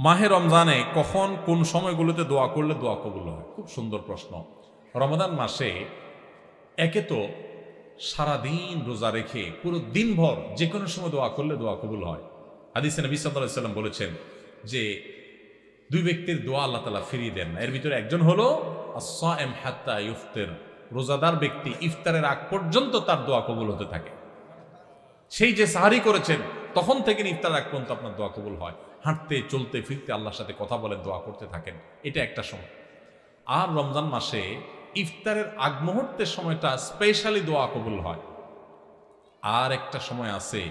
মাহে রমজানে কখন কোন সময়গুলোতে দোয়া করলে দোয়া কবুল হয়? খুব সুন্দর প্রশ্ন। রমাদান মাসে একে তো সারাদিন রোজা রেখে পুরো দিনভর যে কোনো সময় দোয়া করলে দোয়া কবুল হয়। হাদিসে নবী সাল্লাল্লাহু আলাইহি সাল্লাম বলেছেন যে দুই ব্যক্তির দোয়া আল্লাহ তাআলা ফিরিয়ে দেন না। এর ভিতরে একজন হলো আস-সাইম হাত্তা ইফতির, রোজাদার ব্যক্তি ইফতারের আগ পর্যন্ত তার দোয়া কবুল হতে থাকে। সেই যে সাহারি করেছেন তখন থেকে ইফতার আগ পর্যন্ত আপনার দোয়া কবুল হয়। হাঁটতে চলতে ফিরতে আল্লাহর সাথে কথা বলেন, দোয়া করতে থাকেন, এটা একটা সময়। আর রমজান মাসে ইফতারের আগ মুহূর্তের সময়টা স্পেশালি দোয়া কবুল হয়। আর একটা সময় আছে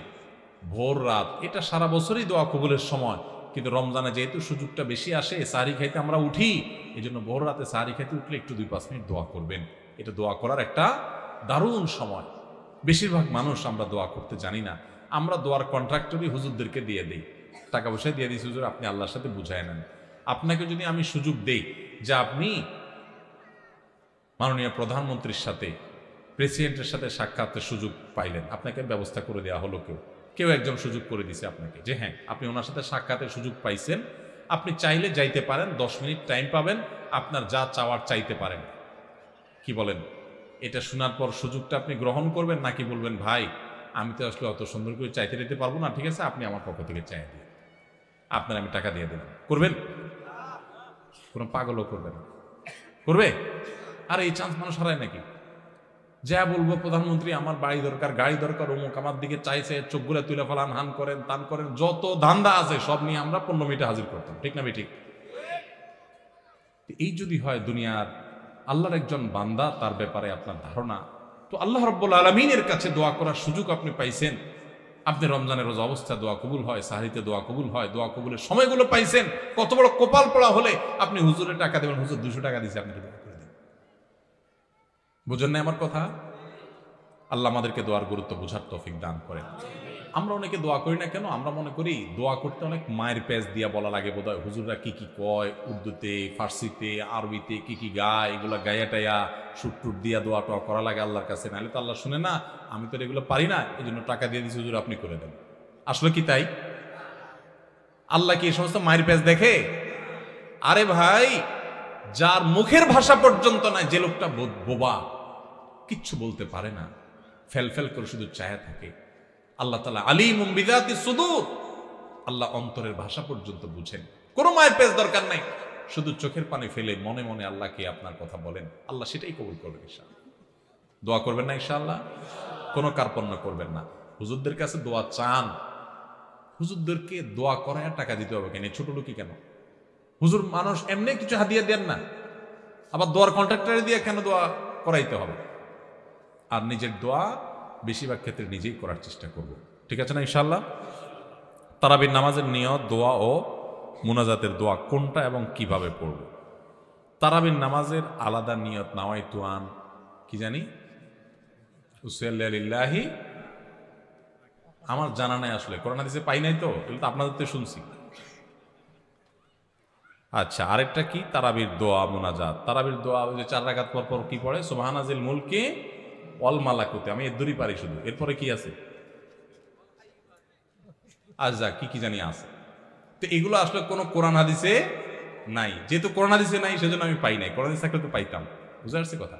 ভোর রাত, এটা সারা বছরই দোয়া কবুলের সময়, কিন্তু রমজানে যেহেতু সুযোগটা বেশি আসে, সাহারি খাইতে আমরা উঠি, এই জন্য ভোর রাতে সাহারি খাইতে উঠলে একটু 2-5 মিনিট দোয়া করবেন। এটা দোয়া করার একটা দারুণ সময়। বেশিরভাগ মানুষ আমরা দোয়া করতে জানি না। আমরা দোয়ার কন্ট্রাক্টরই হুজুরদেরকে দিয়ে দিই, টাকা পয়সা দিয়ে দিই, হুজুর আপনি আল্লাহর সাথে বুঝায় নেন। আপনাকে যদি আমি সুযোগ দেই যে আপনি মাননীয় প্রধানমন্ত্রীর সাথে, প্রেসিডেন্টের সাথে সাক্ষাতের সুযোগ পাইলেন, আপনাকে ব্যবস্থা করে দেওয়া হলো, কেউ একজন সুযোগ করে দিছে আপনাকে যে হ্যাঁ আপনি ওনার সাথে সাক্ষাতের সুযোগ পাইছেন, আপনি চাইলে যাইতে পারেন, 10 মিনিট টাইম পাবেন, আপনার যা চাওয়ার চাইতে পারেন। কি বলেন? এটা শোনার পর সুযোগটা আপনি গ্রহণ করবেন, নাকি বলবেন ভাই আমি তো আসলে অত সুন্দর করে চাইতে দিতে পারবো না, ঠিক আছে আপনি আমার পক্ষ থেকে চাই দিন, আপনার আমি টাকা দিয়ে দিলাম? করবেন? কোনো পাগলও করবে না। করবে? আর এই চান্স মানুষ হারায় নাকি? যা বলবো প্রধানমন্ত্রী আমার বাড়ি দরকার, গাড়ি দরকার, অমুক আমার দিকে চাইছে, চোখগুলো তুলে ফেলান, হান করেন, তান করেন, যত ধান্দা আছে সব নিয়ে আমরা 15 মিনিটে হাজির করতাম, ঠিক না ঠিক? এই যদি হয় দুনিয়ার আল্লাহর একজন বান্দা, তার ব্যাপারে আপনার ধারণা, তো আল্লাহ রাব্বুল আলামিনের কাছে দোয়া করার সুযোগ আপনি পাইছেন। আপনি রমজানের রোজা অবস্থা দোয়া কবুল হয়, সাহরিতে দোয়া কবুল হয়, দোয়া কবুলের সময়গুলো পাইছেন। কত বড় কপাল পড়া হলে আপনি হুজুরের টাকা দেবেন, হুজুর 200 টাকা দিয়েছে আপনি দোয়া করে দেন। বুঝেন না আমার কথা? আল্লাহ আমাদেরকে দোয়ার গুরুত্ব বোঝার তৌফিক দান করেন। আমরা অনেকে দোয়া করি না কেন? আমরা মনে করি দোয়া করতে অনেক মায়ের পেজ দিয়া বলা লাগে বোধহয়, হুজুররা কি কি কয়, উর্দুতে, ফার্সিতে, আরবিতে কি কি গায়, এগুলো গায়া টাইয়া সুট টুট দিয়া দোয়া টোয়া করা লাগে আল্লাহর কাছে, নাহলে তো আল্লাহ শুনে না। আমি তো এগুলো পারি না, এই জন্য টাকা দিয়ে দিচ্ছি, হুজুর আপনি করে দেন। আসলে কি তাই? আল্লাহ কি এই সমস্ত মায়ের পেজ দেখে? আরে ভাই, যার মুখের ভাষা পর্যন্ত নাই, যে লোকটা বোবা, কিচ্ছু বলতে পারে না, ফেল ফেল করে শুধু চায়া থাকে, আল্লাহ তাআলা আলিমুম বিযাতি সুদূর, আল্লাহ অন্তরের ভাষা পর্যন্ত বুঝেন। কোনো মায়ের পেজ দরকার নাই, শুধু চোখের পানি ফেলে মনে মনে আল্লাহকে আপনার কথা বলেন, আল্লাহ সেটাই কবুল করবেন ইনশাআল্লাহ। দোয়া করবেন না ইনশাআল্লাহ? কোনো কার্পণ্য করবেন না। হুজুরদের কাছে দোয়া চান, হুজুরদেরকে দোয়া করায় টাকা দিতে হবে কেন? ছোট লোকই কেন? হুজুর মানুষ এমনি কিছু হাদিয়া দেন না, আবার দোয়ার কন্ট্রাক্টরে দিয়ে কেন দোয়া করাইতে হবে? আর নিজের দোয়া বেশিরভাগ ক্ষেত্রে নিজেই করার চেষ্টা করব, ঠিক আছে না ইনশাআল্লাহ? তারাবির নামাজের নিয়ত, দোয়া ও মুনাজাতের দোয়া কোনটা এবং কিভাবে পড়ব? তারাবির নামাজের আলাদা নিয়ত, নাওয়াইতু আন কি জানি উসাল্লি লিল্লাহি, আমার জানা নাই আসলে, কোরআন হাদিসে পাই নাই, তো এগুলো তো আপনাদের তো শুনছি। আচ্ছা, আরেকটা কি? তারাবির দোয়া মুনাজাত। তারাবির দোয়া ওই যে 4 রাকাত পর পর কি পড়ে? সুবহানাজিল মুলকি ওয়াল মালাকুতি, আমি এর দূরই পারি শুধু। এরপরে কি আছে? আচ্ছা, কি কি জানি আছে। তো এগুলো আসলে কোনো কোরআন হাদিসে নাই, যেহেতু কোরআন হাদিসে নাই সেজন্য আমি পাই নাই, কোরআন হাদিস থাকলে তো পাইতাম। বুঝতে পারছি কথা?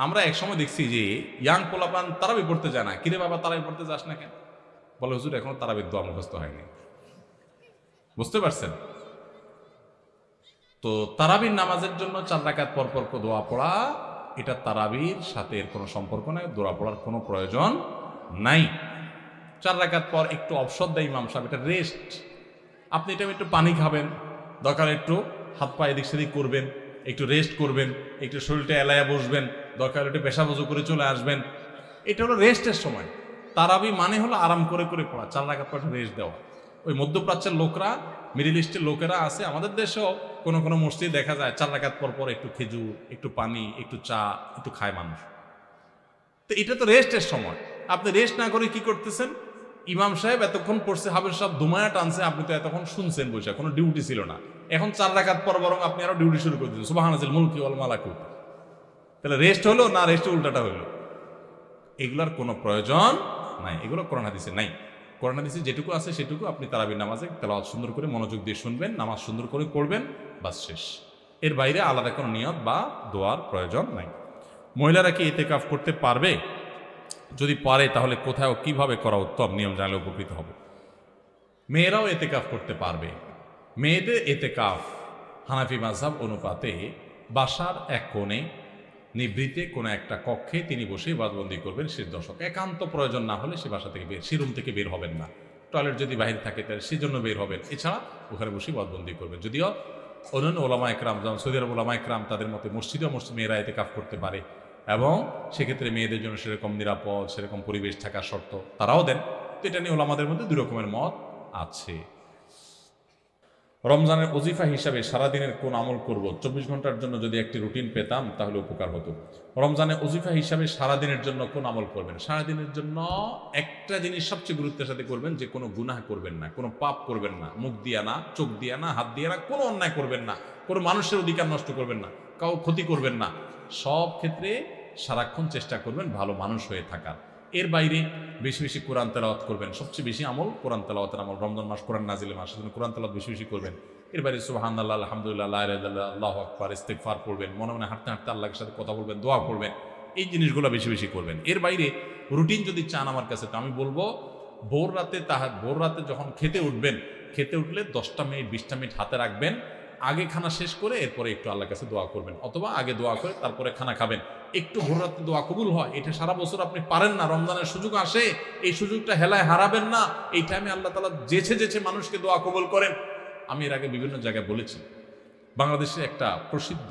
আমরা একসময় দেখছি যে ইয়াং পোলাপান তারাবি পড়তে যায় না। কিরে বাবা তারাবি পড়তে যাস না কেন? বলে হুজুর এখনো তারাবির দোয়া মুখস্থ হয়নি। বুঝতে পারছেন? তো তারাবির নামাজের জন্য 4 রাকাত পর পর দোয়া পড়া, এটা তারাবির সাথে এর কোনো সম্পর্ক নাই, দোয়া পড়ার কোনো প্রয়োজন নাই। 4 রাকাত পর একটু অবসর দেয় ইমাম সাহেব, এটা রেস্ট। আপনি এটা একটু পানি খাবেন, দরকার একটু হাত পা এদিক সেদিক করবেন, একটু রেস্ট করবেন, একটু শরীরটা এলায়া বসবেন, দরকার একটু পেশা বজু করে চলে আসবেন। এটা হলো রেস্টের সময়। তারাবি মানে হলো আরাম করে করে পড়া, 4 রাকাত পর রেস্ট দেওয়া। ওই মধ্যপ্রাচ্যের লোকরা, মিডিল ইস্টের লোকেরা আছে, আমাদের দেশেও কোনো কোনো মসজিদে দেখা যায় 4 রাকাত পর পর একটু খেজুর, একটু পানি, একটু চা, একটু খায় মানুষ। তো এটা তো রেস্টের সময়, আপনি রেস্ট না করে কি করতেছেন? ইমাম সাহেব এতক্ষণ পড়ছে, হাফেজ সাহেব ধুমায়া টানছে, আপনি তো এতক্ষণ শুনছেন বসে, কোনো ডিউটি ছিল না। এখন 4 রাকাত পর বরং আপনি আরো ডিউটি শুরু করে দিচ্ছেন, সুবহানাজিল মুলকি ওয়াল মালাকুতি। তাহলে রেস্ট হলো না, রেস্ট উল্টাটা হইলো? এগুলার কোনো প্রয়োজন নাই, এগুলো কোরআন হাদিসে নাই। কোরআন হাদিসে যেটুকু আছে সেটুকু আপনি তারাবির নামাজে তেলাওয়াত সুন্দর করে মনোযোগ দিয়ে শুনবেন, নামাজ সুন্দর করে পড়বেন, বাস শেষ। এর বাইরে আলাদা কোনো নিয়ত বা দোয়ার প্রয়োজন নাই। মহিলারা কি ইতিকাফ করতে পারবে? যদি পারে তাহলে কোথায় ও কিভাবে করা উত্তম, নিয়ম জানলে উপকৃত হবে। মেয়েরাও ইতিকাফ করতে পারবে। মেয়েদের ইতিকাফ হানাফি মাযহাব অনুপাতে বাসার এক কোণে নিভৃতে কোনো একটা কক্ষে তিনি বসে ইবাদতবন্দি করবেন শেষ দশক। একান্ত প্রয়োজন না হলে সে বাসা থেকে সে রুম থেকে বের হবেন না। টয়লেট যদি বাহিরে থাকে তাহলে সেজন্য বের হবেন, এছাড়া ওখানে বসে ইবাদতবন্দি করবেন। যদিও অন্যান্য ওলামা একরাম, যেমন সৌদি আরব ওলামা একরাম, তাদের মতে মসজিদে মেয়েরা ইতিকাফ করতে পারে এবং সেক্ষেত্রে মেয়েদের জন্য সেরকম নিরাপদ, সেরকম পরিবেশ থাকার শর্ত তারাও দেন। তো এটা নিয়ে ওলামাদের মধ্যে দুই রকমের মত আছে। রমজানের ওজিফা হিসাবে সারাদিনের কোন আমল করব? 24 ঘন্টার জন্য যদি একটি রুটিন পেতাম তাহলে উপকার হতো। রমজানের ওজিফা হিসাবে সারাদিনের জন্য কোন আমল করবেন? সারাদিনের জন্য একটা জিনিস সবচেয়ে গুরুত্বের সাথে করবেন, যে কোনো গুনাহ করবেন না, কোনো পাপ করবেন না, মুখ দিয়া না, চোখ দিয়া না, হাত দিয়া না, কোনো অন্যায় করবেন না, কোনো মানুষের অধিকার নষ্ট করবেন না, কাউ ক্ষতি করবেন না। সব ক্ষেত্রে সারাক্ষণ চেষ্টা করবেন ভালো মানুষ হয়ে থাকার। এর বাইরে বেশি বেশি কোরআন তেলাওয়াত করবেন। সবচেয়ে বেশি আমল কোরআন তেলাওয়াতের আমল। রমজান মাস কোরআন নাজিলের মাস, সেজন্য কোরআন তেলাওয়াত বেশি বেশি করবেন। এর বাইরে সুবহানাল্লাহ, আলহামদুলিল্লাহ, লা ইলাহা ইল্লাল্লাহ, আল্লাহু আকবার, ইস্তিগফার পড়বেন, মনে মনে হাঁটতে হাঁটতে আল্লাহর সাথে কথা বলবেন, দোয়া করবেন। এই জিনিসগুলো বেশি বেশি করবেন। এর বাইরে রুটিন যদি চান আমার কাছে, তো আমি বলবো ভোর রাতে যখন খেতে উঠবেন, খেতে উঠলে 10টা মিনিট 20টা মিনিট হাতে রাখবেন। আগে খানা শেষ করে এরপরে একটু আল্লাহর কাছে দোয়া করবেন, অথবা আগে দোয়া করে তারপরে খানা খাবেন। একটু ভোর রাতে দোয়া কবুল হয়, এটা সারা বছর আপনি পারেন না, রমজানের সুযোগ আসে, এই সুযোগটা হেলায় হারাবেন না। এই টাইমে আল্লাহ তাআলা যেছে মানুষকে দোয়া কবুল করেন। আমি এর আগে বিভিন্ন জায়গায় বলেছি, বাংলাদেশে একটা প্রসিদ্ধ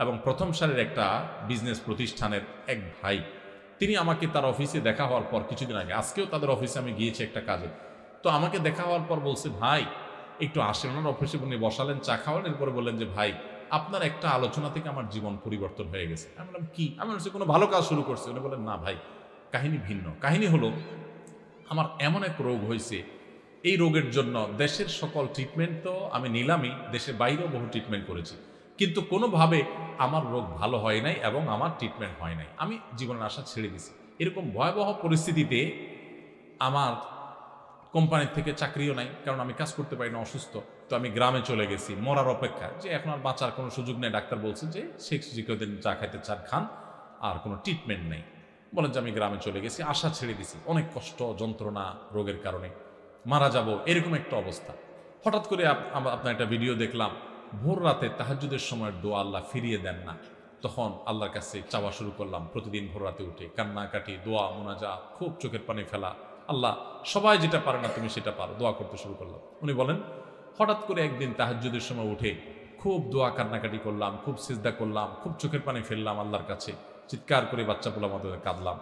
এবং প্রথম সারির একটা বিজনেস প্রতিষ্ঠানের এক ভাই, তিনি আমাকে তার অফিসে দেখা হওয়ার পর কিছুদিন আগে, আজকেও তাদের অফিসে আমি গিয়েছি একটা কাজে, তো আমাকে দেখা হওয়ার পর বলছে, ভাই একটু আসেন। ওনার অফিসে উনি বসালেন, চা খাওয়ালেন, এরপরে বললেন যে ভাই আপনার একটা আলোচনা থেকে আমার জীবন পরিবর্তন হয়ে গেছে। আমি বললাম কি? আমি বলছি কোনো ভালো কাজ শুরু করছে। উনি বললেন না ভাই, কাহিনী ভিন্ন। কাহিনী হলো, আমার এমন এক রোগ হয়েছে, এই রোগের জন্য দেশের সকল ট্রিটমেন্ট তো আমি নিলামই, দেশের বাইরেও বহু ট্রিটমেন্ট করেছি, কিন্তু কোনোভাবে আমার রোগ ভালো হয় নাই এবং আমার ট্রিটমেন্ট হয় নাই। আমি জীবনের আশা ছেড়ে দিছি। এরকম ভয়াবহ পরিস্থিতিতে আমার কোম্পানির থেকে চাকরিও নাই, কারণ আমি কাজ করতে পারি না, অসুস্থ। তো আমি গ্রামে চলে গেছি মরার অপেক্ষা, যে এখন আর বাঁচার কোনো সুযোগ নেই। ডাক্তার বলছে যে শেখ জিকদিন চা খাইতে চান খান, আর কোনো ট্রিটমেন্ট নেই। বলেন যে আমি গ্রামে চলে গেছি, আশা ছেড়ে দিছি, অনেক কষ্ট যন্ত্রণা রোগের কারণে, মারা যাব এরকম একটা অবস্থা। হঠাৎ করে আপনার একটা ভিডিও দেখলাম, ভোর রাতে তাহাজ্জুদের সময়ের দোয়া আল্লাহ ফিরিয়ে দেন না। তখন আল্লাহর কাছে চাওয়া শুরু করলাম, প্রতিদিন ভোর রাতে উঠে কান্নাকাটি, দোয়া, মুনাজাত, খুব চোখের পানি ফেলা। আল্লাহ সবাই যেটা পারে না তুমি সেটা পারো, দোয়া করতে শুরু করলাম। উনি বলেন হঠাৎ করে একদিন তাহাজ্জুদের সময় উঠে খুব দোয়া কান্নাকাটি করলাম, খুব সিজদা করলাম, খুব চোখের পানি ফেললাম আল্লাহর কাছে, চিৎকার করে বাচ্চা পোলার মতো কাঁদলাম।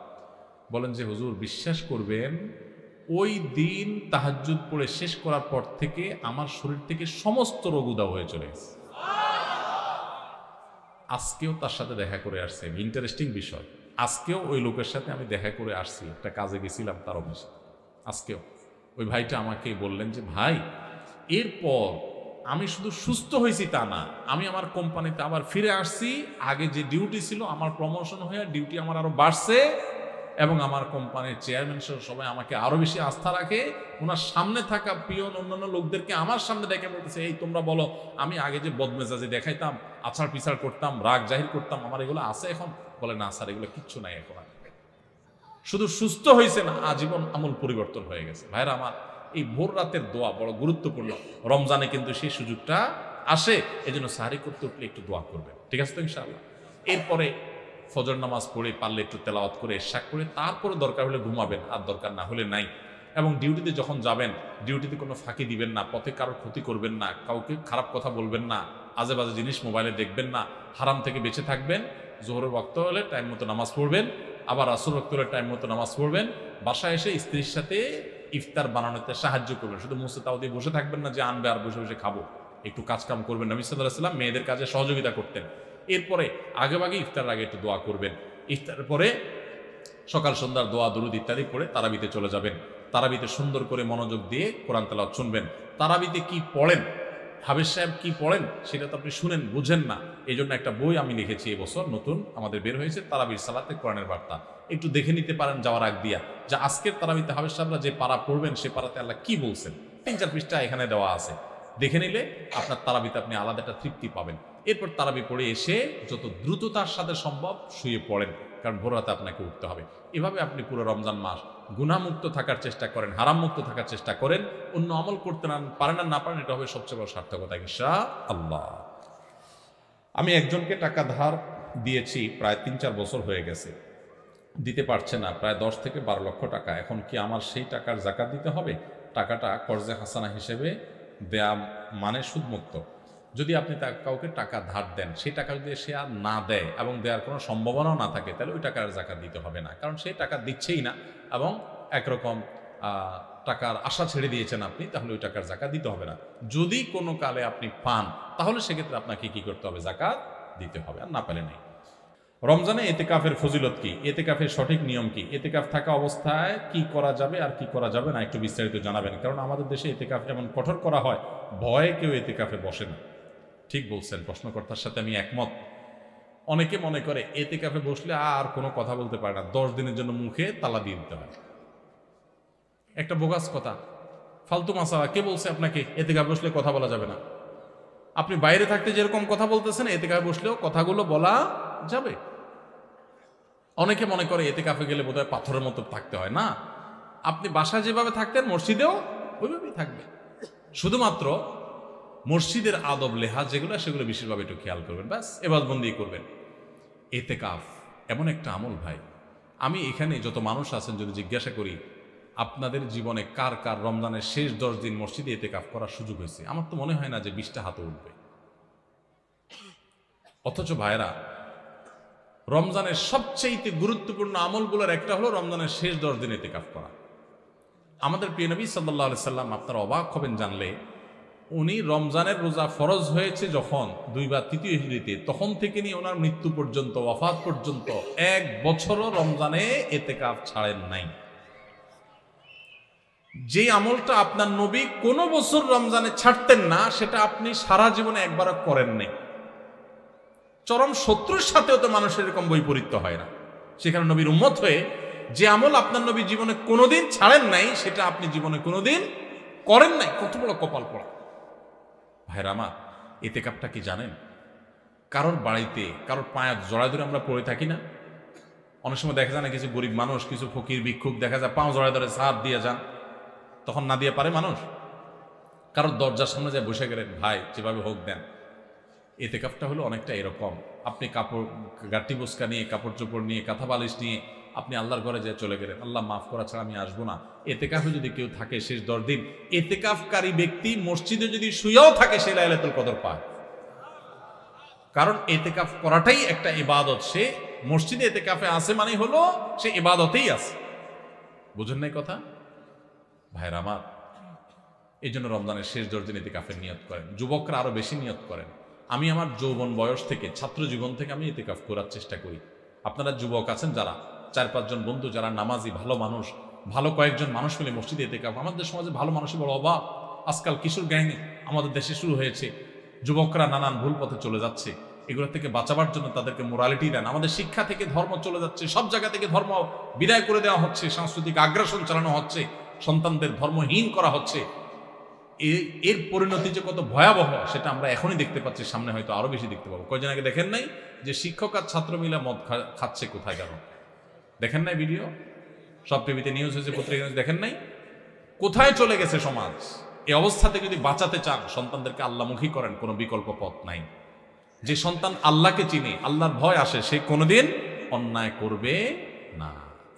বলেন যে হুজুর বিশ্বাস করবেন, ওই দিন তাহাজ্জুদ পড়ে শেষ করার পর থেকে আমার শরীর থেকে সমস্ত রোগ উধাও হয়ে চলে গেছে। আজকেও তার সাথে দেখা করে আসছে। ইন্টারেস্টিং বিষয়, আজকেও ওই লোকের সাথে আমি দেখা করে আসছি, একটা কাজে গেছিলাম তার অফিসে। আজকেও ওই ভাইটা আমাকে বললেন যে ভাই, এরপর আমি শুধু সুস্থ হয়েছি তা না, আমি আমার কোম্পানিতে আবার ফিরে আসছি। আগে যে ডিউটি ছিল আমার প্রমোশন হয়ে ডিউটি আমার আরো বাড়ছে, এবং আমার কোম্পানির চেয়ারম্যান সহ সবাই আমাকে আরো বেশি আস্থা রাখে। ওনার সামনে থাকা পিয়ন অন্যান্য লোকদেরকে আমার সামনে ডেকে বলতেছে, এই তোমরা বলো, আমি আগে যে বদমেজাজি দেখাইতাম, আছাড় পিছাড় করতাম, রাগ জাহির করতাম, আমার এগুলো আছে এখন? বলে না স্যার, এগুলো কিচ্ছু নাই এখন। শুধু সুস্থ হয়েছে না, আজীবন আমল পরিবর্তন হয়ে গেছে। ভাইরা আমার, এই ভোর রাতের দোয়া বড় গুরুত্বপূর্ণ। রমজানে কিন্তু সেই সুযোগটা আসে, এজন্য সাহারি করতে উঠলে একটু দোয়া করবেন, ঠিক আছে তো ইনশাআল্লাহ। এরপরে ফজর নামাজ পড়ে পারলে একটু তেলাওয়াত করে ইশাক করে তারপরে দরকার হলে ঘুমাবেন, আর দরকার না হলে নাই। এবং ডিউটিতে যখন যাবেন, ডিউটিতে কোনো ফাঁকি দিবেন না, পথে কারোর ক্ষতি করবেন না, কাউকে খারাপ কথা বলবেন না, আজে বাজে জিনিস মোবাইলে দেখবেন না, হারাম থেকে বেঁচে থাকবেন। জোহরের ওয়াক্ত হলে টাইম মতো নামাজ পড়বেন, আবার আসর ওয়াক্ত হলে টাইম মতো নামাজ পড়বেন। বাসায় এসে স্ত্রীর সাথে ইফতার বানানোতে সাহায্য করবেন, শুধু মুসে তাও দিয়ে বসে থাকবেন না যে আনবে আর বসে বসে খাবো। একটু কাজ কাম করবেন। নবী সাল্লাল্লাহু আলাইহি ওয়াসাল্লাম মেয়েদের কাজে সহযোগিতা করতেন। এরপরে আগেভাগে ইফতারের আগে একটু দোয়া করবেন। ইফতারের পরে সকাল সন্ধ্যার দোয়া দরুদ ইত্যাদি পড়ে তারাবিতে চলে যাবেন। তারাবিতে সুন্দর করে মনোযোগ দিয়ে কোরআন তেলাওয়াত শুনবেন। তারাবিতে কি পড়েন হাফেজ সাহেব কি পড়েন সেটা তো আপনি শুনেন, বুঝেন না। এই জন্য একটা বই আমি লিখেছি এবছর, নতুন আমাদের বের হয়েছে, তারাবির সালাতে কোরআনের বার্তা। একটু দেখে নিতে পারেন যাওয়ার আগ দিয়া, যে আজকের তারাবিতে হাফেজ সাহেবরা যে পারা পড়বেন সে পারাতে আল্লাহ কি বলছেন। 3-4 পৃষ্ঠা এখানে দেওয়া আছে, দেখে নিলে আপনার তারাবিতে আপনি আলাদা একটা তৃপ্তি পাবেন। এরপর তারাবি পড়ে এসে যত দ্রুততার সাথে সম্ভব শুয়ে পড়েন, কারণ ভোর রাতে আপনাকে উঠতে হবে। এভাবে আপনি পুরো রমজান মাস গুনাহমুক্ত থাকার চেষ্টা করেন, হারামমুক্ত থাকার চেষ্টা করেন। অন্য আমল করতে পারেন আর না পারেন, এটা হবে সবচেয়ে বড় সার্থকতা ইনশাআল্লাহ। আমি একজনকে টাকা ধার দিয়েছি, প্রায় 3-4 বছর হয়ে গেছে, দিতে পারছে না, প্রায় 10 থেকে 12 লক্ষ টাকা। এখন কি আমার সেই টাকার জাকাত দিতে হবে? টাকাটা কর্জে হাসানা হিসেবে দেয়া মানে সুদমুক্ত। যদি আপনি কাউকে টাকা ধার দেন, সেই টাকা যদি সে আর না দেয় এবং দেওয়ার কোনো সম্ভাবনাও না থাকে, তাহলে ওই টাকার জাকাত দিতে হবে না, কারণ সেই টাকা দিচ্ছেই না এবং একরকম টাকার আশা ছেড়ে দিয়েছেন আপনি, তাহলে ওই টাকার জাকাত দিতে হবে না। যদি কোনো কালে আপনি পান, তাহলে সেক্ষেত্রে আপনাকে কি করতে হবে? জাকাত দিতে হবে, আর না পেলে নেই। রমজানে এতেকাফের ফজিলত কি? এতেকাফের সঠিক নিয়ম কি? এতেকাফ থাকা অবস্থায় কি করা যাবে আর কি করা যাবে না, একটু বিস্তারিত জানাবেন। কারণ আমাদের দেশে এতেকাফ এমন কঠোর করা হয়, ভয়ে কেউ এতেকাফে বসে না। ঠিক বলছেন, প্রশ্নকর্তার সাথে আমি একমত। অনেকে মনে করে এতেকাফে বসলে আর কোনো কথা বলতে পারে না, 10 দিনের জন্য মুখে তালা দিয়ে দিতে হয়। একটা বোগাস কথা, ফালতু মাসালা। কে বলছে আপনাকে এতেকাফে বসলে কথা বলা যাবে না? আপনি বাইরে থাকতে যেরকম কথা বলতেছেন, এতেকাফে বসলেও কথাগুলো বলা যাবে। অনেকে মনে করে এতেকাফে গেলে বোধহয় পাথরের মতো থাকতে হয়। না, আপনি বাসায় যেভাবে থাকতেন মসজিদেও ওইভাবেই থাকবে। শুধুমাত্র মসজিদের আদব লেহাজ যেগুলো, সেগুলো বিশেষভাবে একটু খেয়াল করবেন, ব্যাস এবাদবন্দি করবেন। এতেকাফ এমন একটা আমল ভাই, আমি এখানে যত মানুষ আছেন যদি জিজ্ঞাসা করি আপনাদের জীবনে কার কার রমজানের শেষ 10 দিন মসজিদে এতেকাফ করার সুযোগ হয়েছে, আমার তো মনে হয় না যে 20টা হাতে উঠবে। অথচ ভাইরা, রমজানের সবচেয়ে গুরুত্বপূর্ণ আমলগুলোর একটা হলো রমজানের শেষ 10 দিন এতেকাফ করা। আমাদের প্রিয় নবী সাল্লাল্লাহু আলাইহি সাল্লাম, আপনারা অবাক হবেন জানলে, উনি রমজানের রোজা ফরজ হয়েছে যখন 2 বা 3 হিজরিতে, তখন থেকে নিয়ে ওনার মৃত্যু পর্যন্ত, ওয়াফাত পর্যন্ত 1 বছরও রমজানে এতেকাফ ছাড়েন নাই। যে আমলটা আপনার নবী কোনো বছর রমজানে ছাড়তেন না, সেটা আপনি সারা জীবনে একবারও করেন নাই। চরম শত্রুর সাথেও তো মানুষের এরকম বৈপরীত্য হয় না। সেখানে নবীর উম্মত হয়ে যে আমল আপনার নবী জীবনে কোনোদিন ছাড়েন নাই, সেটা আপনি জীবনে কোনোদিন করেন নাই। কত বড় কপাল পড়া ভাইরা আমার। এতেকাফটা কি জানেন? কারোর বাড়িতে কারোর পায়ে জড়ায় ধরে আমরা পড়ে থাকি না? অনেক সময় দেখা যায় না, কিছু গরিব মানুষ, কিছু ফকির ভিক্ষুক দেখা যায় পাও জড়ায় ধরে সাহায্য দিয়ে যান, তখন না দিয়ে পারে মানুষ। কারোর দরজার সামনে যায় বসে গেলেন, ভাই যেভাবে হোক দেন। এতেকাফটা হলো অনেকটা এরকম, আপনি কাপড় গাঠি বোসকা নিয়ে, কাপড় চোপড় নিয়ে, কাঁথা বালিশ নিয়ে আপনি আল্লাহর ঘরে যেয়ে চলে গেলেন, আল্লাহ মাফ করা ছাড়া আমি আসবো না। এতেকাফে যদি কেউ থাকে শেষ 10 দিন, এতেকাফকারী ব্যক্তি মসজিদে যদি শুয়েও থাকে, সে লাইলাতুল কদর পায়। কারণ এতেকাফ করাটাই একটা ইবাদত। সে মসজিদে এতেকাফে আছে মানে হলো সে ইবাদতেই আছে। বুঝেন নাই কথা ভাইরা আমার? এই জন্য রমজানের শেষ 10 দিন এতেকাফের নিয়ত করেন। যুবকরা আরো বেশি নিয়ত করেন। আমি আমার যৌবন বয়স থেকে, ছাত্র জীবন থেকে আমি এতেকাফ করার চেষ্টা করি। আপনারা যুবক আছেন যারা, 4-5 জন বন্ধু যারা নামাজি, ভালো মানুষ, ভালো কয়েকজন মানুষ মিলে মসজিদে এতেকাফ। আমাদের সমাজে ভালো মানুষের বড় অভাব। আজকাল কিশোর গ্যাং আমাদের দেশে শুরু হয়েছে। যুবকরা নানান ভুল পথে চলে যাচ্ছে। এগুলো থেকে বাঁচাবার জন্য তাদেরকে মোরালিটি দেন। আমাদের শিক্ষা থেকে ধর্ম চলে যাচ্ছে, সব জায়গা থেকে ধর্ম বিদায় করে দেওয়া হচ্ছে, সাংস্কৃতিক আগ্রাসন চালানো হচ্ছে, সন্তানদের ধর্মহীন করা হচ্ছে। এর পরিণতি যে কত ভয়াবহ সেটা আমরা এখনই দেখতে পাচ্ছি, সামনে হয়তো আরো বেশি দেখতে পাবো। কয়দিন আগে দেখেন নাই যে শিক্ষক আর ছাত্র মিলে মদ খাচ্ছে কোথায়, গেল দেখেন নাই? ভিডিও সব টিভিতে নিউজ হয়েছে, পত্রিকা নিউজ দেখেন নাই? কোথায় চলে গেছে সমাজ? এই অবস্থা থেকে যদি বাঁচাতে চান, সন্তানদেরকে আল্লাহমুখী করেন, কোনো বিকল্প পথ নাই। যে সন্তান আল্লাহকে চিনে, আল্লাহর ভয় আসে, সে কোনোদিন অন্যায় করবে না।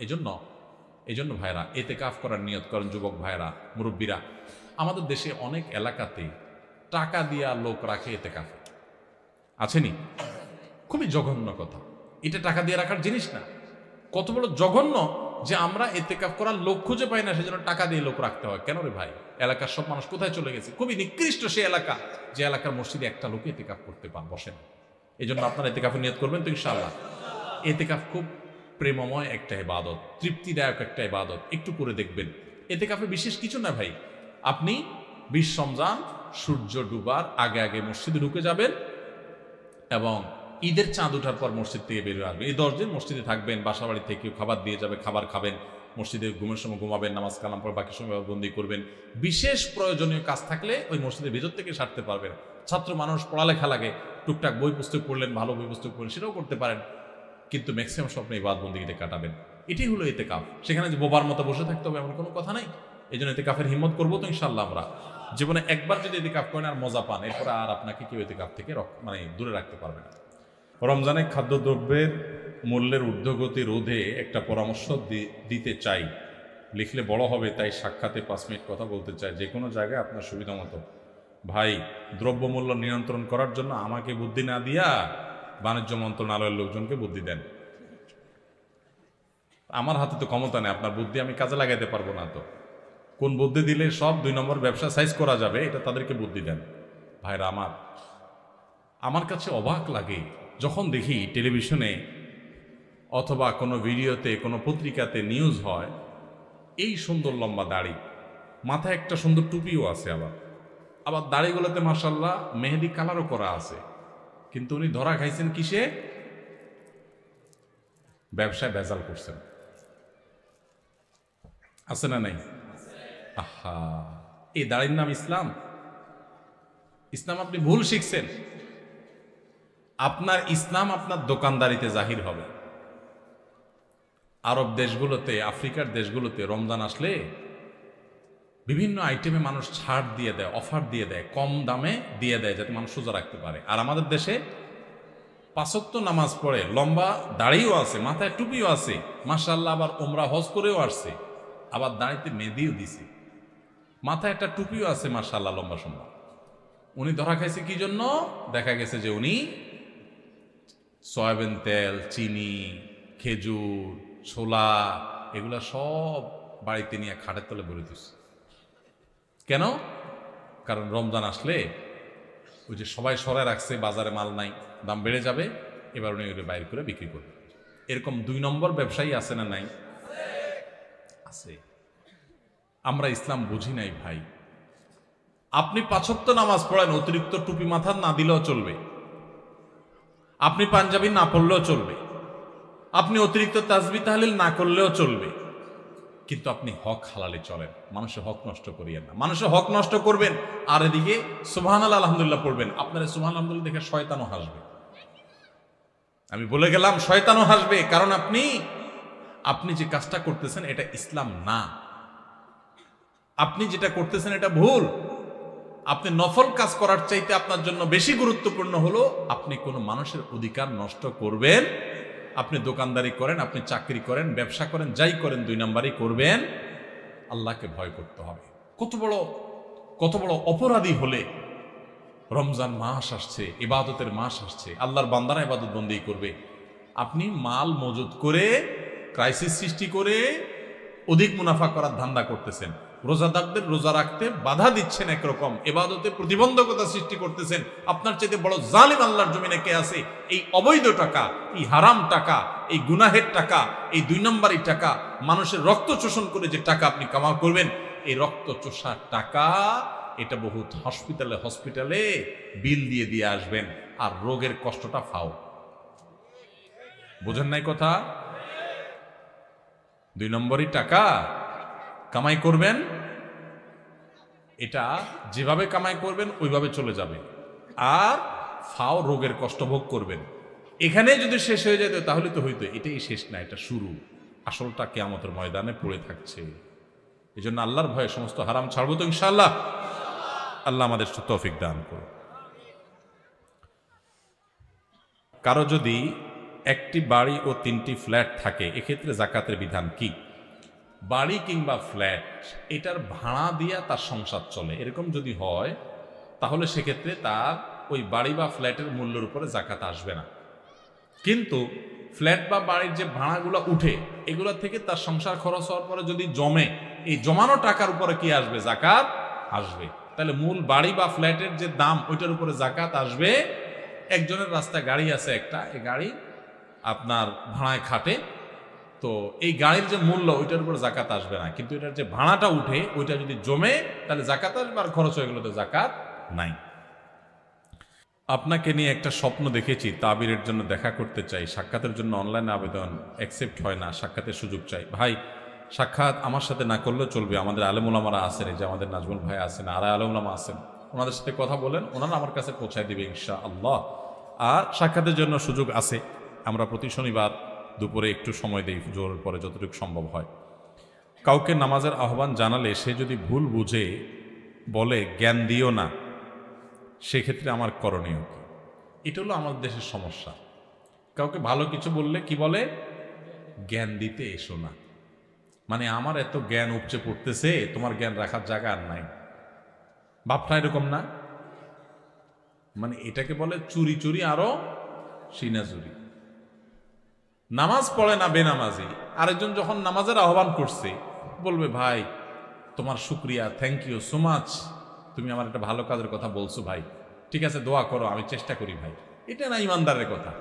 এজন্য ভাইরা এতেকাফ করার নিয়ত করেন। যুবক ভাইরা, মুরব্বীরা, আমাদের দেশে অনেক এলাকাতে টাকা দিয়া লোক রাখে এতেকাফে, আছেনি? খুবই জঘন্য কথা। এটা টাকা দিয়ে রাখার জিনিস না। কত বড় জঘন্য যে আমরা এতেকাফ করার লোক খুঁজে পাই না, সেজন্য টাকা দিয়ে লোক রাখতে হয়। কেন রে ভাই? এলাকার সব মানুষ কোথায় চলে গেছে? খুবই নিকৃষ্ট সে এলাকা, যে এলাকার মসজিদে একটা লোক এতেকাফ করতে বসে না। এই জন্য আপনারা এতেকাফের নিয়ত করবেন তো ইনশাআল্লাহ। এতেকাফ খুব প্রেমময় একটা ইবাদত, তৃপ্তিদায়ক একটা ইবাদত। একটু করে দেখবেন। এতেকাফে বিশেষ কিছু না ভাই। আপনি 20 রমজান সূর্য ডুবার আগে আগে মসজিদে ঢুকে যাবেন এবং ঈদের চাঁদ ওঠার পর মসজিদ থেকে বেরিয়ে আসবেন। এই 10 দিন মসজিদে থাকবেন, বাসা বাড়ি থেকে খাবার দিয়ে যাবে, খাবার খাবেন, মসজিদে ঘুমের সময় ঘুমাবেন, নামাজ কালাম পর বাকি সময় বন্দি করবেন। বিশেষ প্রয়োজনীয় কাজ থাকলে ওই মসজিদের ভিতর থেকে সারতে পারবেন। ছাত্র মানুষ পড়ালেখা লাগে, টুকটাক বই পুস্তক পড়লেন, ভালো বই পুস্তক পড়লেন, সেটাও করতে পারেন, কিন্তু ম্যাক্সিমাম স্বপ্নে ইবাদত বন্দেগীতে কাটাবেন। এটাই হলো ইতিকাফ। সেখানে যে বোবার মতো বসে থাকতে হবে এমন কোনো কথা নাই। এই জন্য ইতিকাফের হিম্মত করবো তো ইনশাল্লাহ। আমরা জীবনে একবার যদি ইতিকাফ করেন আর মজা পান, এরপরে আর আপনাকে কেউ ইতিকাফ থেকে দূরে রাখতে পারবে না। রমজানে খাদ্যদ্রব্যের মূল্যের ঊর্ধ্বগতি রোধে একটা পরামর্শ দিতে চাই, লিখলে বড় হবে, তাই সাক্ষাতে 5 মিনিট কথা বলতে চাই, যে কোনো জায়গায় আপনার সুবিধা মতো। ভাই, দ্রব্যমূল্য নিয়ন্ত্রণ করার জন্য আমাকে বুদ্ধি না দিয়া বাণিজ্য মন্ত্রণালয়ের লোকজনকে বুদ্ধি দেন। আমার হাতে তো ক্ষমতা নেই, আপনার বুদ্ধি আমি কাজে লাগাইতে পারবো না। তো কোন বুদ্ধি দিলে সব 2 নম্বর ব্যবসা সাইজ করা যাবে, এটা তাদেরকে বুদ্ধি দেন। ভাইরা আমার কাছে অবাক লাগে যখন দেখি টেলিভিশনে অথবা কোনো ভিডিওতে, কোনো পত্রিকাতে নিউজ হয়, এই সুন্দর লম্বা দাড়ি, মাথায় একটা সুন্দর টুপিও আছে, আবার দাড়িগুলোতে মাশাআল্লাহ মেহেদি কালারও করা আছে, কিন্তু উনি ধরা খাইছেন কিসে? ব্যবসায় ভেজাল করছেন। আছে না নাই? আহা, এই দাড়ির নাম ইসলাম? ইসলাম আপনি ভুল শিখছেন। আপনার ইসলাম আপনার দোকানদারিতে জাহির হবে। আরব দেশগুলোতে, আফ্রিকার দেশগুলোতে রমজান আসলে বিভিন্ন আইটেমে মানুষ ছাড় দিয়ে দেয়, অফার দিয়ে দেয়, কম দামে দিয়ে দেয়, যাতে মানুষ সোজা রাখতে পারে। আর আমাদের দেশে 5 ওয়াক্ত নামাজ পড়ে, লম্বা দাড়িও আছে, মাথায় টুপিও আছে, মাশাআল্লাহ, আবার ওমরা হজ করেও আসছে, আবার দাড়িতে মেহেদিও দিছে, মাথায় একটা টুপিও আছে, মাশাআল্লাহ, লম্বা সম্ভব। উনি ধরা খাইছে কি জন্য? দেখা গেছে যে উনি সয়াবিন তেল, চিনি, খেজুর, ছোলা, এগুলা সব বাড়িতে নিয়ে খাটের তলে ভরে দিচ্ছে। কেন? কারণ রমজান আসলে ওই যে সবাই সরায় রাখছে, বাজারে মাল নাই, দাম বেড়ে যাবে, এবার উনি ওগুলো বাইর করে বিক্রি করবে। এরকম 2 নম্বর ব্যবসায়ী আছে না নাই? আছে। আমরা ইসলাম বুঝি নাই ভাই। আপনি 5 ওয়াক্ত নামাজ পড়েন, অতিরিক্ত টুপি মাথা না দিলেও চলবে, আপনি পাঞ্জাবি না পড়লেও চলবে, আপনি অতিরিক্ত তাসবিহ তাহলিল না করলেও চলবে, কিন্তু আপনি হক হালালে চলেন। মানুষের হক নষ্ট করিয়েন না। মানুষের হক নষ্ট করবেন আর এদিকে সুবহানাল্লাহ আলহামদুলিল্লাহ পড়বেন, আপনার সুবহানাল্লাহ আলহামদুলিল্লাহ দেখে শয়তানও হাসবে। আমি বলে গেলাম, শয়তানও হাসবে, কারণ আপনি যে কাজটা করতেছেন এটা ইসলাম না। আপনি যেটা করতেছেন এটা ভুল। আপনি নফল কাজ করার চাইতে আপনার জন্য বেশি গুরুত্বপূর্ণ হলো আপনি কোনো মানুষের অধিকার নষ্ট করবেন। আপনি দোকানদারি করেন, আপনি চাকরি করেন, ব্যবসা করেন, যাই করেন, 2 নম্বরই করবেন। আল্লাহকে ভয় করতে হবে। কত বড় অপরাধী হলে রমজান মাস আসছে, ইবাদতের মাস আসছে, আল্লাহর বান্দারা ইবাদত বন্দেগী করবে, আপনি মাল মজুদ করে ক্রাইসিস সৃষ্টি করে অধিক মুনাফা করার ধান্দা করতেছেন। রোজাদারদের রোজা রাখতে বাধা দিচ্ছেন, একরকম ইবাদতে প্রতিবন্ধকতা সৃষ্টি করতেছেন। আপনার চাইতে বড় জালিম আল্লাহর জমিনে কে আছে? এই অবৈধ টাকা, এই হারাম টাকা, এই গুনাহের টাকা, এই 2 নম্বরই টাকা, মানুষের রক্ত শোষণ করে যে টাকা আপনি কামাল করবেন, এই রক্ত চোষার টাকা, এটা বহুত হসপিটালে বিল দিয়ে আসবেন, আর রোগের কষ্টটা ফাও। বোঝেন নাই কথা? 2 নম্বরই টাকা কামাই করবেন, এটা যেভাবে কামাই করবেন ওইভাবে চলে যাবে, আর ফাও রোগের কষ্ট ভোগ করবেন। এখানে যদি শেষ হয়ে যেত তাহলে তো হইতো। এটাই শেষ না, এটা শুরু। আসলটা কিয়ামতের ময়দানে পড়ে থাকছে। এই জন্য আল্লাহর ভয়ে সমস্ত হারাম ছাড়বো তো ইনশাআল্লাহ। আল্লাহ আমাদের তৌফিক দান করুন। কারো যদি একটি বাড়ি ও 3টি ফ্ল্যাট থাকে, এক্ষেত্রে যাকাতের বিধান কি? বাড়ি কিংবা ফ্ল্যাট, এটার ভাড়া দিয়া তার সংসার চলে, এরকম যদি হয় তাহলে সেক্ষেত্রে তার ওই বাড়ি বা ফ্ল্যাটের মূল্যের উপরে যাকাত আসবে না। কিন্তু ফ্ল্যাট বা বাড়ির যে ভাড়াগুলো উঠে, এগুলো থেকে তার সংসার খরচ হওয়ার পরে যদি জমে, এই জমানো টাকার উপরে কি আসবে? যাকাত আসবে। তাহলে মূল বাড়ি বা ফ্ল্যাটের যে দাম, ওইটার উপরে যাকাত আসবে। একজনের রাস্তায় গাড়ি আছে একটা, এই গাড়ি আপনার ভাড়ায় খাটে, তো এই গাড়ির যে মূল্য ওইটার উপর যাকাত আসবে না, কিন্তু এটার যে ভাড়াটা উঠে ওইটা যদি জমে তাহলে যাকাত আসবে, আর খরচ হয়ে গেলে তো যাকাত নাই। আপনাকে নিয়ে একটা স্বপ্ন দেখেছি, তাবিরের জন্য দেখা করতে চাই, সাক্ষাতের জন্য অনলাইনে আবেদন অ্যাকসেপ্ট হয় না, সাক্ষাতের সুযোগ চাই। ভাই, সাক্ষাৎ আমার সাথে না করলেও চলবে, আমাদের আলেমুলামারা আছেন, এই যে আমাদের নাজমুল ভাই আছেন, আর আলেমুলামা আছেন, ওনাদের সাথে কথা বলেন, ওনারা আমার কাছে পৌঁছায় দিবে ইনশাআল্লাহ। আর সাক্ষাতের জন্য সুযোগ আছে, আমরা প্রতি শনিবার দুপুরে একটু সময় দিই জোরের পরে যতটুকু সম্ভব হয়। কাউকে নামাজের আহ্বান জানালে সে যদি ভুল বুঝে বলে জ্ঞান দিও না, সেক্ষেত্রে আমার করণীয় কি? এটা হলো আমাদের দেশের সমস্যা। কাউকে ভালো কিছু বললে কি বলে? জ্ঞান দিতে এসো না। মানে আমার এত জ্ঞান উপচে পড়তেছে, তোমার জ্ঞান রাখার জায়গা আর নাই। ভাবটা এরকম না? মানে এটাকে বলে চুরি চুরি আরো সিনা চুরি। নামাজ পড়ে না বেনামাজি, আরেকজন যখন নামাজের আহ্বান করছে বলবে ভাই তোমার শুক্রিয়া, থ্যাংক ইউ সো মাচ, তুমি আমার একটা ভালো কাজের কথা বলছো ভাই, ঠিক আছে দোয়া করো, আমি চেষ্টা করি ভাই। এটা না ইমানদারের কথা।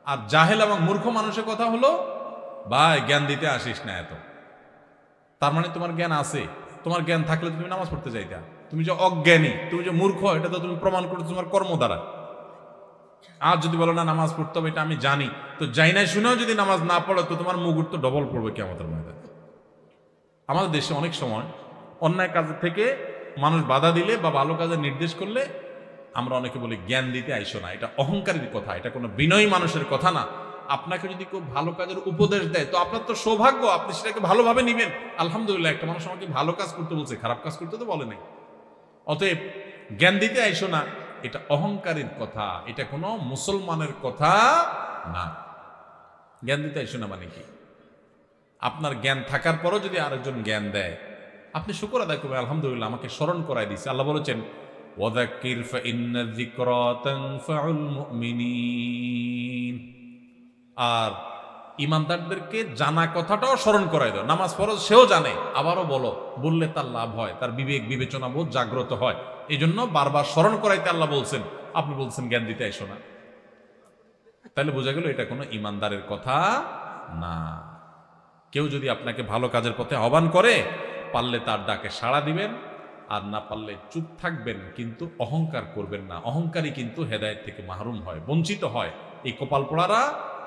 আর জাহেল এবং মূর্খ মানুষের কথা হলো ভাই জ্ঞান দিতে আসিস না এত। তার মানে তোমার জ্ঞান আছে, তোমার জ্ঞান থাকলে তুমি নামাজ পড়তে যাইতা। তুমি যে অজ্ঞানী, তুমি যে মূর্খ, এটা তো তুমি প্রমাণ করছো তোমার কর্ম দ্বারা। আর যদি বলো না নামাজ পড়তে হবে, এটা আমি জানি, তো যাই না শুনেও যদি নামাজ না পড়ো তো তোমার মুগুর তো ডবল পড়বে কিয়ামতের ময়দানে। আমাদের দেশে অনেক সময় অন্যায় কাজের থেকে মানুষ বাধা দিলে বা ভালো কাজের নির্দেশ করলে আমরা অনেকে বলি জ্ঞান দিতে আইসো না। এটা অহংকারের কথা, এটা কোনো বিনয়ী মানুষের কথা না। আপনাকে যদি কেউ ভালো কাজের উপদেশ দেয় তো আপনার তো সৌভাগ্য, আপনি সেটাকে ভালোভাবে নিবেন। আলহামদুলিল্লাহ, একটা মানুষ আমাকে ভালো কাজ করতে বলছে, খারাপ কাজ করতে তো বলে নাই। অতএব জ্ঞান দিতে আইসো না, এটা অহংকারের কথা, এটা কোনো মুসলমানের কথা না। জ্ঞান দিতে আইসো না মানে কি? আপনার জ্ঞান থাকার পরও যদি আরেকজন জ্ঞান দেয়, আপনি শুকর আদায় করবেন, আলহামদুলিল্লাহ আমাকে স্মরণ করাই দিচ্ছে। আল্লাহ বলেছেন ওয়াযাক্কির ফাইন্না যিকরা তানফাউল মুমিনিন। আর ইমানদারদেরকে জানা কথাটাও স্মরণ করাই দাও। নামাজ ফরজ সেও জানে, আবারও বলো, বললে তার লাভ হয়, তার বিবেক বিবেচনা বোধ জাগ্রত হয়। এই জন্য বারবার স্মরণ করাইতে আল্লাহ বলছেন, আপনি বলছেন জ্ঞান দিতে এসো না। তাহলে বোঝা গেল এটা কোনো ইমানদারের কথা না। কেউ যদি আপনাকে ভালো কাজের পথে আহ্বান করে, পারলে তার ডাকে সাড়া দিবেন, আর না পারলে চুপ থাকবেন, কিন্তু অহংকার করবেন না। অহংকারী কিন্তু হেদায়েত থেকে মাহরুম হয়, বঞ্চিত হয়। এই কপাল পোড়ারা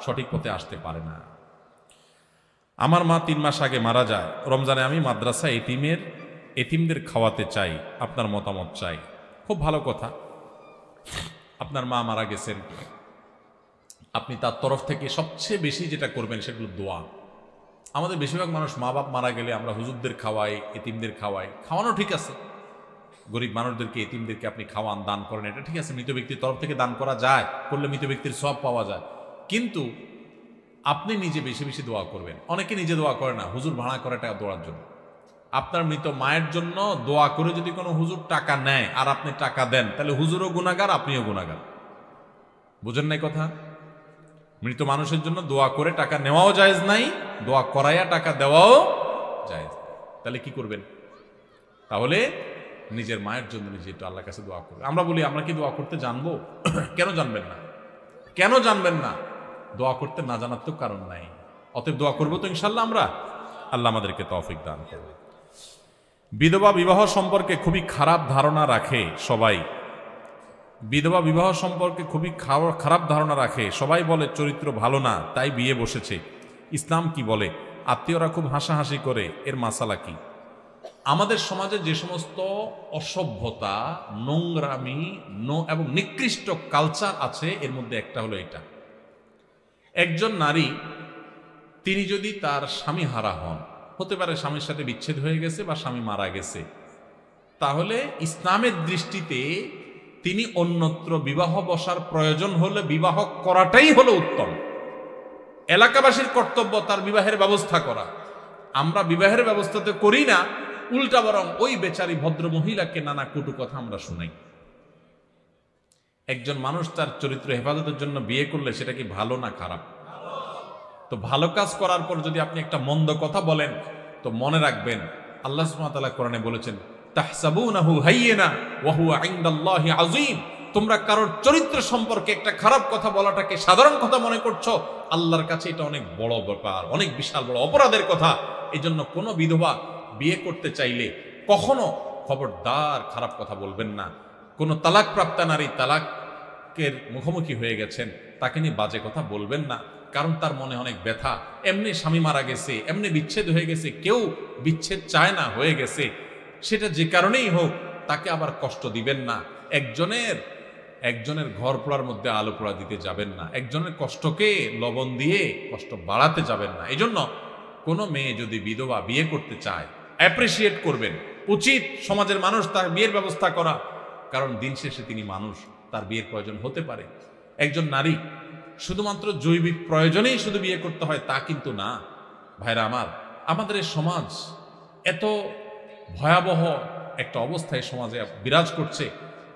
সঠিক পথে আসতে পারে না। আমার মা 3 মাস আগে মারা যায়। রমজানে আমি মাদ্রাসা এতিমদের খাওয়াতে চাই, আপনার মতামত চাই। খুব ভালো কথা, আপনার মা মারা গেছেন, আপনি তার তরফ থেকে সবচেয়ে বেশি যেটা করবেন সেগুলো দোয়া। আমাদের বেশিরভাগ মানুষ মা বাপ মারা গেলে আমরা হুজুরদের খাওয়াই, এতিমদের খাওয়াই। খাওয়ানো ঠিক আছে, গরিব মানুষদেরকে এতিমদেরকে আপনি খাওয়ান, দান করেন, এটা ঠিক আছে, মৃত ব্যক্তির তরফ থেকে দান করা যায়, করলে মৃত ব্যক্তির সওয়াব পাওয়া যায়। কিন্তু আপনি নিজে বেশি বেশি দোয়া করবেন। অনেকে নিজে দোয়া করে না, হুজুর ভাড়া করে টাকা দোয়ার জন্য। আপনার মৃত মায়ের জন্য দোয়া করে যদি কোনো হুজুর টাকা নেয় আর আপনি টাকা দেন, তাহলে হুজুরও গুনাহগার, আপনিও গুনাহগার। বুঝেন নাই কথা? মৃত মানুষের জন্য দোয়া করে টাকা নেওয়াও জায়েজ নাই, দোয়া করাইয়া টাকা দেওয়াও জায়েজ নাই। তাহলে কি করবেন? তাহলে নিজের মায়ের জন্য নিজে একটু আল্লাহর কাছে দোয়া করবেন। আমরা বলি আমরা কি দোয়া করতে জানবো? কেন জানবেন না? কেন জানবেন না? দোয়া করতে না জানার তো কারণ নাই। অতএব দোয়া করবো তো ইনশাল্লাহ আমরা। আল্লাহ আমাদেরকে তৌফিক দান করবে। বিধবা বিবাহ সম্পর্কে খুবই খারাপ ধারণা রাখে সবাই। বিধবা বিবাহ সম্পর্কে খুবই খারাপ ধারণা রাখে সবাই, বলে চরিত্র ভালো না তাই বিয়ে বসেছে। ইসলাম কি বলে? আত্মীয়রা খুব হাসাহাসি করে, এর মাসালা কি? আমাদের সমাজে যে সমস্ত অসভ্যতা, নোংরামি এবং নিকৃষ্ট কালচার আছে, এর মধ্যে একটা হলো এটা। একজন নারী, তিনি যদি তার স্বামী হারা হন, হতে পারে স্বামীর সাথে বিচ্ছেদ হয়ে গেছে বা স্বামী মারা গেছে, তাহলে ইসলামের দৃষ্টিতে তিনি অন্যত্র বিবাহ বসার প্রয়োজন হলে বিবাহ করাটাই হলো উত্তম। এলাকাবাসীর কর্তব্য তার বিবাহের ব্যবস্থা করা। আমরা বিবাহের ব্যবস্থাতে করি না, উল্টা বরং ওই বেচারি ভদ্র মহিলাকে নানা কটু কথা আমরা শুনাই। একজন মানুষ তার চরিত্র হেফাজতের জন্য বিয়ে করলে সেটা কি ভালো না খারাপ? তো ভালো কাজ করার পর যদি আপনি একটা মন্দ কথা বলেন, তো মনে রাখবেন আল্লাহ সুবহানাহু ওয়া তাআলা কোরআনে বলেছেন তাহসাবুনাহু হাইয়িনা ওয়া হুয়া ইনদাল্লাহি আযীম। তোমরা কারোর চরিত্র সম্পর্কে একটা খারাপ কথা বলাটাকে সাধারণ কথা মনে করছো, আল্লাহর কাছে এটা অনেক বড় ব্যাপার, অনেক বিশাল বড় অপরাধের কথা। এজন্য কোনো বিধবা বিয়ে করতে চাইলে কখনো খবরদার খারাপ কথা বলবেন না। কোনো তালাক প্রাপ্তা নারী তালাকের মুখোমুখি হয়ে গেছেন, তাকে নিয়ে বাজে কথা বলবেন না, কারণ তার মনে অনেক ব্যথা। এমনি স্বামী মারা গেছে, এমনি বিচ্ছেদ হয়ে গেছে, কেউ বিচ্ছেদ চায় না, হয়ে গেছে, সেটা যে কারণেই হোক তাকে আবার কষ্ট দিবেন না। একজনের ঘর পোড়ার মধ্যে আলো পোড়া দিতে যাবেন না, একজনের কষ্টকে লবণ দিয়ে কষ্ট বাড়াতে যাবেন না। এই জন্য কোনো মেয়ে যদি বিধবা বিয়ে করতে চায়, অ্যাপ্রিসিয়েট করবেন, উচিত সমাজের মানুষ তার বিয়ের ব্যবস্থা করা, কারণ দিন শেষে তিনি মানুষ, তার বিয়ের প্রয়োজন হতে পারে। একজন নারী শুধুমাত্র জৈবিক প্রয়োজনেই শুধু বিয়ে করতে হয় তা কিন্তু না। ভাইরা আমার, আমাদের এই সমাজ এত ভয়াবহ একটা অবস্থায় সমাজে বিরাজ করছে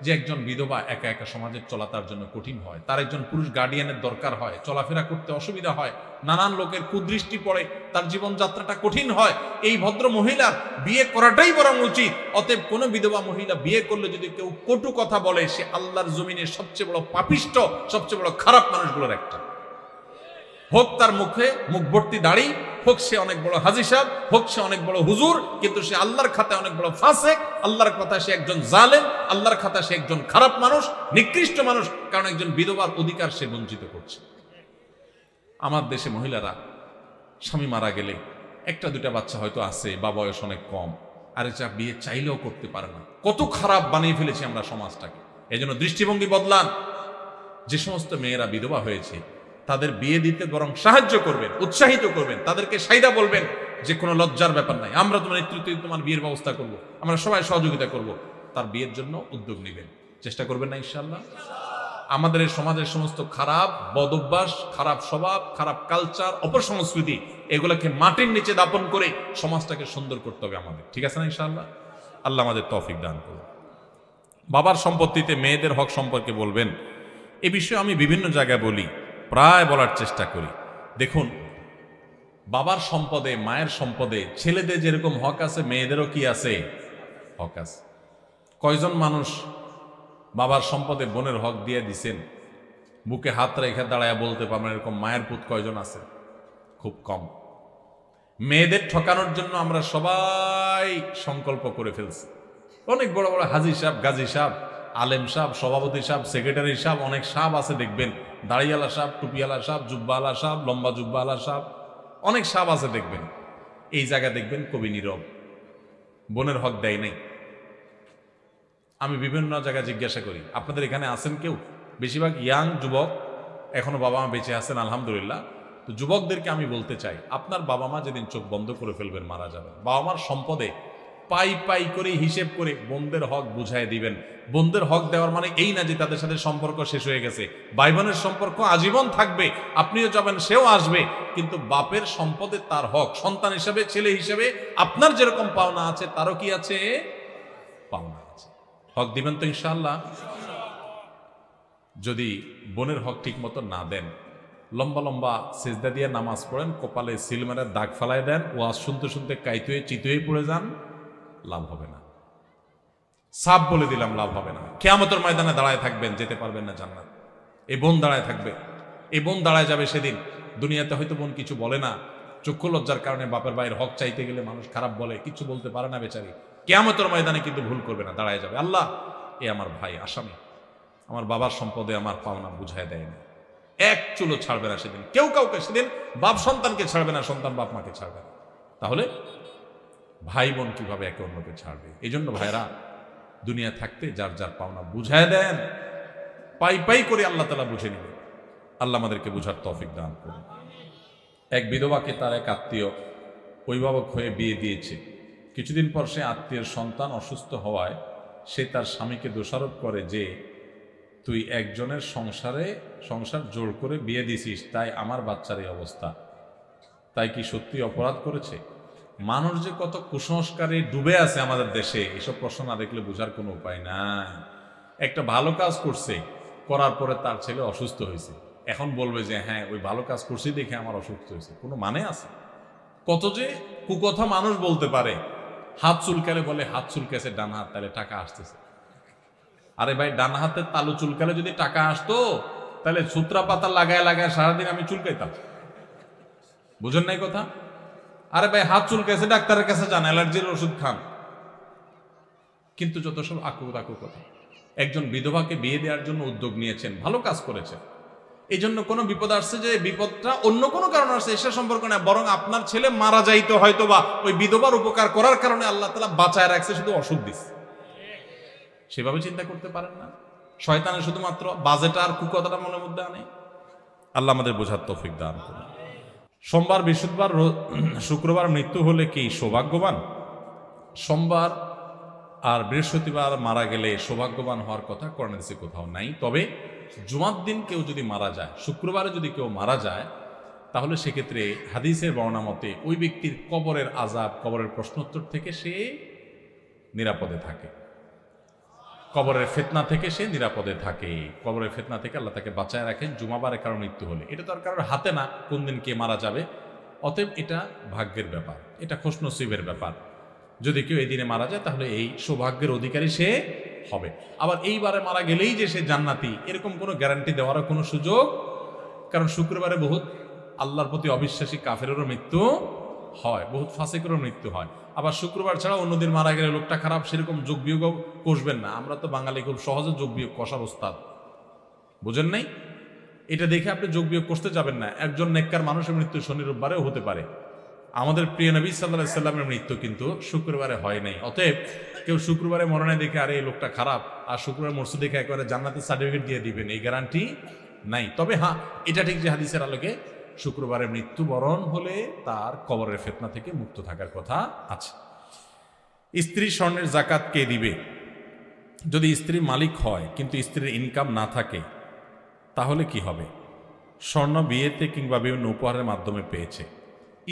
যে একজন বিধবা একা একা সমাজের চলা তার জন্য কঠিন হয়, তার একজন পুরুষ গার্ডিয়ানের দরকার হয়, চলাফেরা করতে অসুবিধা হয়, নানান লোকের কুদৃষ্টি পড়ে, তার জীবনযাত্রাটা কঠিন হয়। এই ভদ্র মহিলার বিয়ে করাটাই বরং উচিত। অতএব কোনো বিধবা মহিলা বিয়ে করলে যদি কেউ কটু কথা বলে, সে আল্লাহর জমিনের সবচেয়ে বড় পাপিষ্ট, সবচেয়ে বড় খারাপ মানুষগুলোর একটা। হোক তার মুখে মুখ ভর্তি দাড়ি, হোক সে অনেক বড় হাজী সাহেব, হোক সে অনেক বড় হুজুর, কিন্তু সে আল্লাহর খাতায় অনেক বড় ফাসেক, আল্লাহর কথায় সে একজন জালেম, আল্লাহর খাতায় সে একজন খারাপ মানুষ, নিকৃষ্ট মানুষ, কারণ একজন বিধবার অধিকার সে বঞ্চিত করছে। আমার দেশে মহিলারা স্বামী মারা গেলে একটা দুটা বাচ্চা হয়তো আছে বা বয়স অনেক কম, আরে যা বিয়ে চাইলেও করতে পারে না। কত খারাপ বানিয়ে ফেলেছি আমরা সমাজটাকে। এই জন্য দৃষ্টিভঙ্গি বদলান। যে সমস্ত মেয়েরা বিধবা হয়েছে তাদের বিয়ে দিতে বরং সাহায্য করবেন, উৎসাহিত করবেন, তাদেরকে সাইদা বলবেন যে কোনো লজ্জার ব্যাপার নাই, আমরা তোমার নেতৃত্বে তোমার বিয়ের ব্যবস্থা করব, আমরা সবাই সহযোগিতা করব। তার বিয়ের জন্য উদ্যোগ নেবেন, চেষ্টা করবেন না ইনশাআল্লাহ। আমাদের এই সমাজের সমস্ত খারাপ বদ অভ্যাস, খারাপ স্বভাব, খারাপ কালচার, অপসংস্কৃতি, এগুলোকে মাটির নিচে দাপন করে সমাজটাকে সুন্দর করতে হবে আমাদের, ঠিক আছে না ইনশাআল্লাহ? আল্লাহ আমাদের তৌফিক দান করুন। বাবার সম্পত্তিতে মেয়েদের হক সম্পর্কে বলবেন, এ বিষয়ে আমি বিভিন্ন জায়গায় বলি, প্রায় বলার চেষ্টা করি। দেখুন, বাবার সম্পদে, মায়ের সম্পদে ছেলেদের যেরকম হক আছে, মেয়েদেরও কি আছে? হক আছে। কয়জন মানুষ বাবার সম্পদে বোনের হক দিয়ে দিছেন? বুকে হাত রেখে দাঁড়ায় বলতে পারবেন এরকম মায়ের পুত কয়জন আছে? খুব কম। মেয়েদের ঠকানোর জন্য আমরা সবাই সংকল্প করে ফেলছি। অনেক বড় বড় হাজী সাহেব, গাজী সাহেব, আলেম সাহেব, সভাপতি সাহেব, সেক্রেটারি সাহেব, অনেক সাহেব আছে দেখবেন, দাড়িওয়ালা সাহেব, টুপিওয়ালা সাহেব, জুব্বাওয়ালা সাহেব, লম্বা জুব্বাওয়ালা সাহেব, অনেক সাহেব আছে দেখবেন। এই জায়গা দেখবেন কবি নীরব, বোনের হক দেয় নাই। আমি বিভিন্ন জায়গায় জিজ্ঞাসা করি, আপনাদের এখানে আছেন কেউ? বেশিরভাগ ইয়াং যুবক, এখনো বাবা মা বেঁচে আছেন আলহামদুলিল্লাহ। তো যুবকদেরকে আমি বলতে চাই, আপনার বাবা মা যেদিন চোখ বন্ধ করে ফেলবেন, মারা যাবেন, বাবা মার সম্পদে পাই পাই করে হিসেব করে বোনদের হক বুঝাই দিবেন। বোনদের হক দেওয়ার মানে এই না যে তাদের সাথে সম্পর্ক শেষ হয়ে গেছে। ভাই বোনের সম্পর্ক আজীবন থাকবে, আপনিও যাবেন, সেও আসবে, কিন্তু বাপের সম্পদে তার হক, সন্তান হিসাবে, ছেলে হিসাবে আপনার যেরকম পাওনা আছে তারও কি আছে? পাওনা আছে। হক দিবেন তো ইনশাআল্লাহ? যদি বোনের হক ঠিক মতো না দেন, লম্বা লম্বা সেজদা দিয়ে নামাজ পড়েন, কপালে সিলমারের দাগ ফালায় দেন, ওয়াজ শুনতে শুনতে কাইতুয়ে চিতুয়ে পড়ে যান, লাভ হবে না। সাপ বলে দিলাম, লাভ হবে না। কিয়ামতের ময়দানে দাঁড়ায় থাকবেন, যেতে পারবেন না জান্নাত। এই বোন দাঁড়ায় থাকবে, এই বোন দাঁড়ায় যাবে সেদিন। দুনিয়াতে হয়তো বোন কিছু বলে না, চক্ষু লজ্জার কারণে বাপের ভাইয়ের হক চাইতে গেলে মানুষ খারাপ বলে, কিছু বলতে পারে না বেচারি। কিয়ামতের ময়দানে কিন্তু ভুল করবে না, দাঁড়ায় যাবে, আল্লাহ এ আমার ভাই আসামি, আমার বাবার সম্পদে আমার পাওনা বুঝায় দেয় না। এক চুলো ছাড়বে না সেদিন কেউ কাউকে। সেদিন বাপ সন্তানকে ছাড়বে না, সন্তান বাপ মাকে ছাড়বে না। তাহলে ভাই বোন কিভাবে একে অন্যকে ছাড়বে? এই জন্য ভাইরা, দুনিয়া থাকতে যার যার পাওনা বুঝায় দেন, পাই পাই করে আল্লাহ তাআলা বুঝে নেবেন। আল্লাহ আমাদেরকে বুঝার তৌফিক দান করুন। এক বিধবাকে তার এক আত্মীয় অভিভাবক হয়ে বিয়ে দিয়েছে। কিছুদিন পর সে আত্মীয়ের সন্তান অসুস্থ হওয়ায় সে তার স্বামীকে দোষারোপ করে যে, তুই একজনের সংসার জোর করে বিয়ে দিছিস, তাই আমার বাচ্চার এই অবস্থা। তাই কি সত্যি অপরাধ করেছে? মানুষ যে কত কুসংস্কারে ডুবে আছে আমাদের দেশে, এসব প্রশ্ন না দেখলে বোঝার কোনো উপায় নাই। একটা ভালো কাজ করছে, করার পরে তার ছেলে অসুস্থ হয়েছে, এখন বলবে যে হ্যাঁ ওই ভালো কাজ করছি দেখে আমার অসুস্থ হয়েছে। কোনো মানে আছে? কত যে কুকথা মানুষ বলতে পারে। হাত চুলকালে বলে হাত চুলকেছে ডান হাত, তাহলে টাকা আসতেছে। আরে ভাই, ডান হাতের তালু চুলকালে যদি টাকা আসতো, তাহলে সূত্রা পাতা লাগায় লাগায় সারাদিন আমি চুলকাইতাম। বুঝেন নাই কথা? আরে ভাই, হাত চুলকাইছে, ডাক্তারের কাছে যান, অ্যালার্জির ওষুধ খান। কিন্তু যত সব আকুর কথা। একজন বিধবাকে বিয়ে দেওয়ার জন্য উদ্যোগ নিয়েছেন, ভালো কাজ করেছেন। এই জন্য কোনো বিপদ আসছে যে বিপদটা অন্য কোনো কারণে আসছে এসে সম্পর্ক না, বরং আপনার ছেলে মারা যাইতো হয়তো বা ওই বিধবার উপকার করার কারণে আল্লাহ তাআলা বাঁচায় রাখছে, শুধু অসুখ দিচ্ছে। সেভাবে চিন্তা করতে পারেন না? শয়তানের শুধুমাত্র বাজেটা আর কুকথাটা মনের মধ্যে আনে। আল্লাহ আমাদের বোঝার তৌফিক দান করুন। সোমবার, বৃহস্পতিবার, শুক্রবার মৃত্যু হলে কি সৌভাগ্যবান? সোমবার আর বৃহস্পতিবার মারা গেলে সৌভাগ্যবান হওয়ার কথা কোরআনে হাদিসে কোথাও নাই। তবে জুমার দিন কেউ যদি মারা যায়, শুক্রবারে যদি কেউ মারা যায়, তাহলে সেক্ষেত্রে হাদিসের বর্ণনা মতে ওই ব্যক্তির কবরের আযাব, কবরের প্রশ্নোত্তর থেকে সে নিরাপদে থাকে, কবরের ফিতনা থেকে সে নিরাপদে থাকে। কবরের ফিতনা থেকে আল্লাহ তাকে বাঁচায় রাখেন জুমাবারে কারো মৃত্যু হলে। এটা তো আর কারোর হাতে না কোন দিন কে মারা যাবে, অতএব এটা ভাগ্যের ব্যাপার, এটা খুশনসিবের ব্যাপার। যদি কেউ এই দিনে মারা যায় তাহলে এই সৌভাগ্যের অধিকারী সে হবে। আবার এইবারে মারা গেলেই যে সে জান্নাতি, এরকম কোনো গ্যারান্টি দেওয়ারও কোনো সুযোগ, কারণ শুক্রবারে বহুত আল্লাহর প্রতি অবিশ্বাসী কাফেরেরও মৃত্যু হয়, বহুত ফাসিকেরও মৃত্যু হয়। আবার শুক্রবার ছাড়া অন্যদিন মারা গেলে লোকটা খারাপ, সেরকম যোগ বিয়োগ কষবেন না। আমরা তো বাঙালি খুব সহজে যোগ বিয়োগ কষার ওস্তাদ, বুঝেন নাই? এটা দেখে আপনি যোগ বিয়োগ করতে যাবেন না। একজন নেককার মানুষের মৃত্যু শনি রোববারেও হতে পারে। আমাদের প্রিয় নবী সাল্লাল্লাহু আলাইহি সাল্লামের মৃত্যু কিন্তু শুক্রবারে হয় নাই। অতএব কেউ শুক্রবারে মরে নাই দেখে আরে এই লোকটা খারাপ, আর শুক্রবার মরছে দেখে একেবারে জান্নাতের সার্টিফিকেট দিয়ে দিবেন, এই গ্যারান্টি নাই। তবে হ্যাঁ, এটা ঠিক যে হাদিসের আলোকে শুক্রবারে মৃত্যুবরণ হলে তার কবরের ফিতনা থেকে মুক্ত থাকার কথা আছে। স্ত্রী স্বর্ণের যাকাত কে দিবে? যদি স্ত্রী মালিক হয় কিন্তু স্ত্রীর ইনকাম না থাকে তাহলে কি হবে? স্বর্ণ বিয়েতে কিংবা বিভিন্ন উপহারের মাধ্যমে পেয়েছে,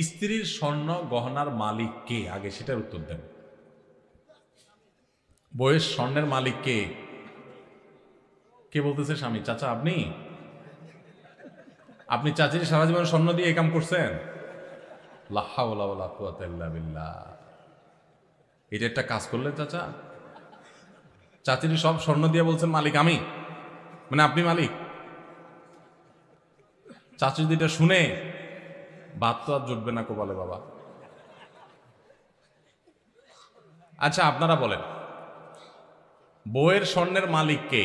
স্ত্রীর স্বর্ণ গহনার মালিক কে? আগে সেটার উত্তর দেন। বইয়ের স্বর্ণের মালিক কে? কে বলতেছে? স্বামী? চাচা আপনি? আপনি চাচির সারা জীবন স্বর্ণ দিয়ে কাম করছেন? লা হাওলা ওয়ালা কুওয়াতা ইল্লা বিল্লাহ। এটা একটা কাজ করলেন চাচা? চাচির সব স্বর্ণ দিয়ে বলছেন মালিক আমি, মানে আপনি মালিক? চাচি যদি এটা শুনে, ভাত তো আর জুটবে না কপালে বাবা। আচ্ছা আপনারা বলেন, বউয়ের স্বর্ণের মালিক কে?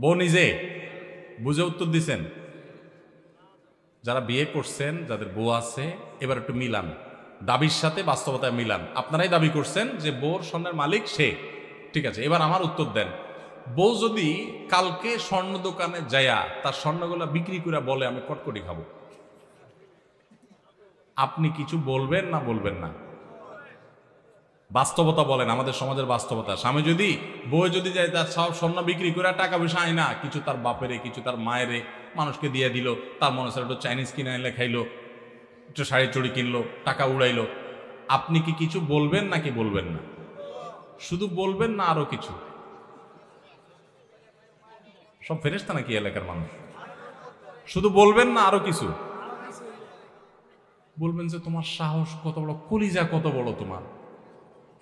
বউ নিজে? বুঝে উত্তর দিছেন? যারা বিয়ে করছেন, যাদের বউ আছে, এবার একটু মিলান, দাবির সাথে বাস্তবতায় মিলান। আপনারাই দাবি করছেন যে বউর স্বর্ণের মালিক সে, ঠিক আছে। এবার আমার উত্তর দেন, বউ যদি কালকে স্বর্ণ দোকানে যায়া তার স্বর্ণগুলা বিক্রি করে বলে আমি কটকটি খাবো, আপনি কিছু বলবেন না বলবেন না? বাস্তবতা বলেন, আমাদের সমাজের বাস্তবতা। স্বামী যদি, বউ যদি যায় তার সব স্বর্ণ বিক্রি করে টাকা পয়সা আয় না, কিছু তার বাপেরে, কিছু তার মায়েরে, মানুষকে দিয়ে দিল, তার মনে হচ্ছে একটু চাইনিজ কিনে এনে খাইলো, একটু শাড়ি চুড়ি কিনলো, টাকা উড়াইলো, আপনি কি কিছু বলবেন নাকি বলবেন না? শুধু বলবেন না আরো কিছু? সব ফেরেশতা নাকি এলাকার মানুষ? শুধু বলবেন না আরো কিছু? বলবেন যে তোমার সাহস কত বড়, কলিজা কত বড় তোমার,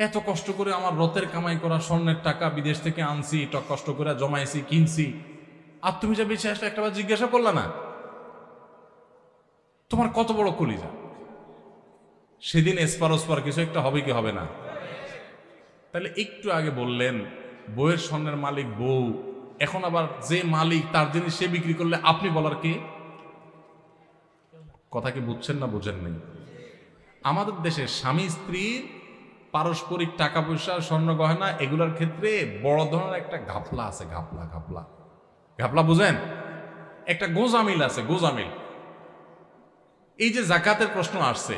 এত কষ্ট করে আমার রথের কামাই করা স্বর্ণের টাকা বিদেশ থেকে আনছি, কষ্ট করে জমাইছি, কিনছি, আর তুমি যা বেঁচে আসলে একটাবার জিজ্ঞাসা করলা না? তোমার কত বড় কলিজা। সেদিন এসপার ওসপার কিছু একটা হবে কি হবে না? তাহলে একটু আগে বললেন বউয়ের স্বর্ণের মালিক বউ, এখন আবার যে মালিক তার জিনিস সে বিক্রি করলে আপনি বলার কে? কথা কি বুঝছেন না বুঝেন নাই? আমাদের দেশে স্বামী স্ত্রীর পারস্পরিক টাকা পয়সা, স্বর্ণ গয়না, এগুলোর ক্ষেত্রে বড় ধরনের একটা ঘাপলা আছে। ঘাপলা ঘাপলা ঘাপলা বুঝেন? একটা গোজামিল আছে, গোজামিল। এই যে জাকাতের প্রশ্ন আসছে,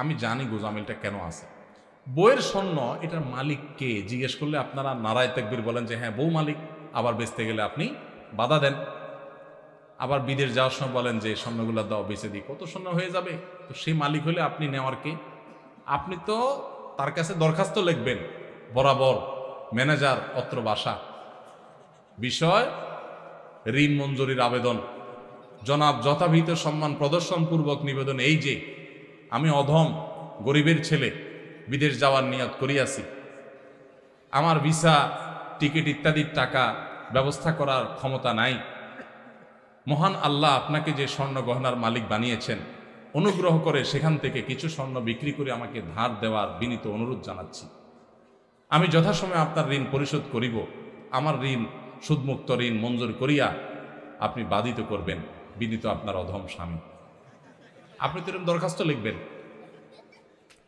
আমি জানি গোজামিলটা কেন আছে। বউয়ের স্বর্ণ, এটার মালিক কে জিজ্ঞেস করলে আপনারা নারায়ে তাকবীর বলেন যে হ্যাঁ বউ মালিক, আবার বেচতে গেলে আপনি বাধা দেন। আবার বিদেশ যাওয়ার সময় বলেন যে স্বর্ণগুলো দাও, বেচে দিই, কত স্বর্ণ হয়ে যাবে। তো সেই মালিক হলে আপনি নেওয়ার কে? আপনি তো তার কাছে দরখাস্ত লিখবেন, বরাবর ম্যানেজার অত্র বাসা, বিষয় ঋণ মঞ্জুরির আবেদন, জনাব যথাবিহিত সম্মান প্রদর্শনপূর্বক নিবেদন, এই যে আমি অধম গরিবের ছেলে, বিদেশ যাওয়ার নিয়ত করিয়াছি, আমার ভিসা টিকিট ইত্যাদির টাকা ব্যবস্থা করার ক্ষমতা নাই। মহান আল্লাহ আপনাকে যে স্বর্ণ গহনার মালিক বানিয়েছেন, অনুগ্রহ করে সেখান থেকে কিছু স্বর্ণ বিক্রি করে আমাকে ধার দেওয়ার বিনীত অনুরোধ জানাচ্ছি। আমি যথাসময়ে আপনার ঋণ পরিশোধ করিব, আমার ঋণ সুদমুক্ত ঋণ মঞ্জুর করিয়া আপনি বাধিত করবেন, বিনীত আপনার অধম স্বামী। আপনি তো এরকম দরখাস্ত লিখবেন,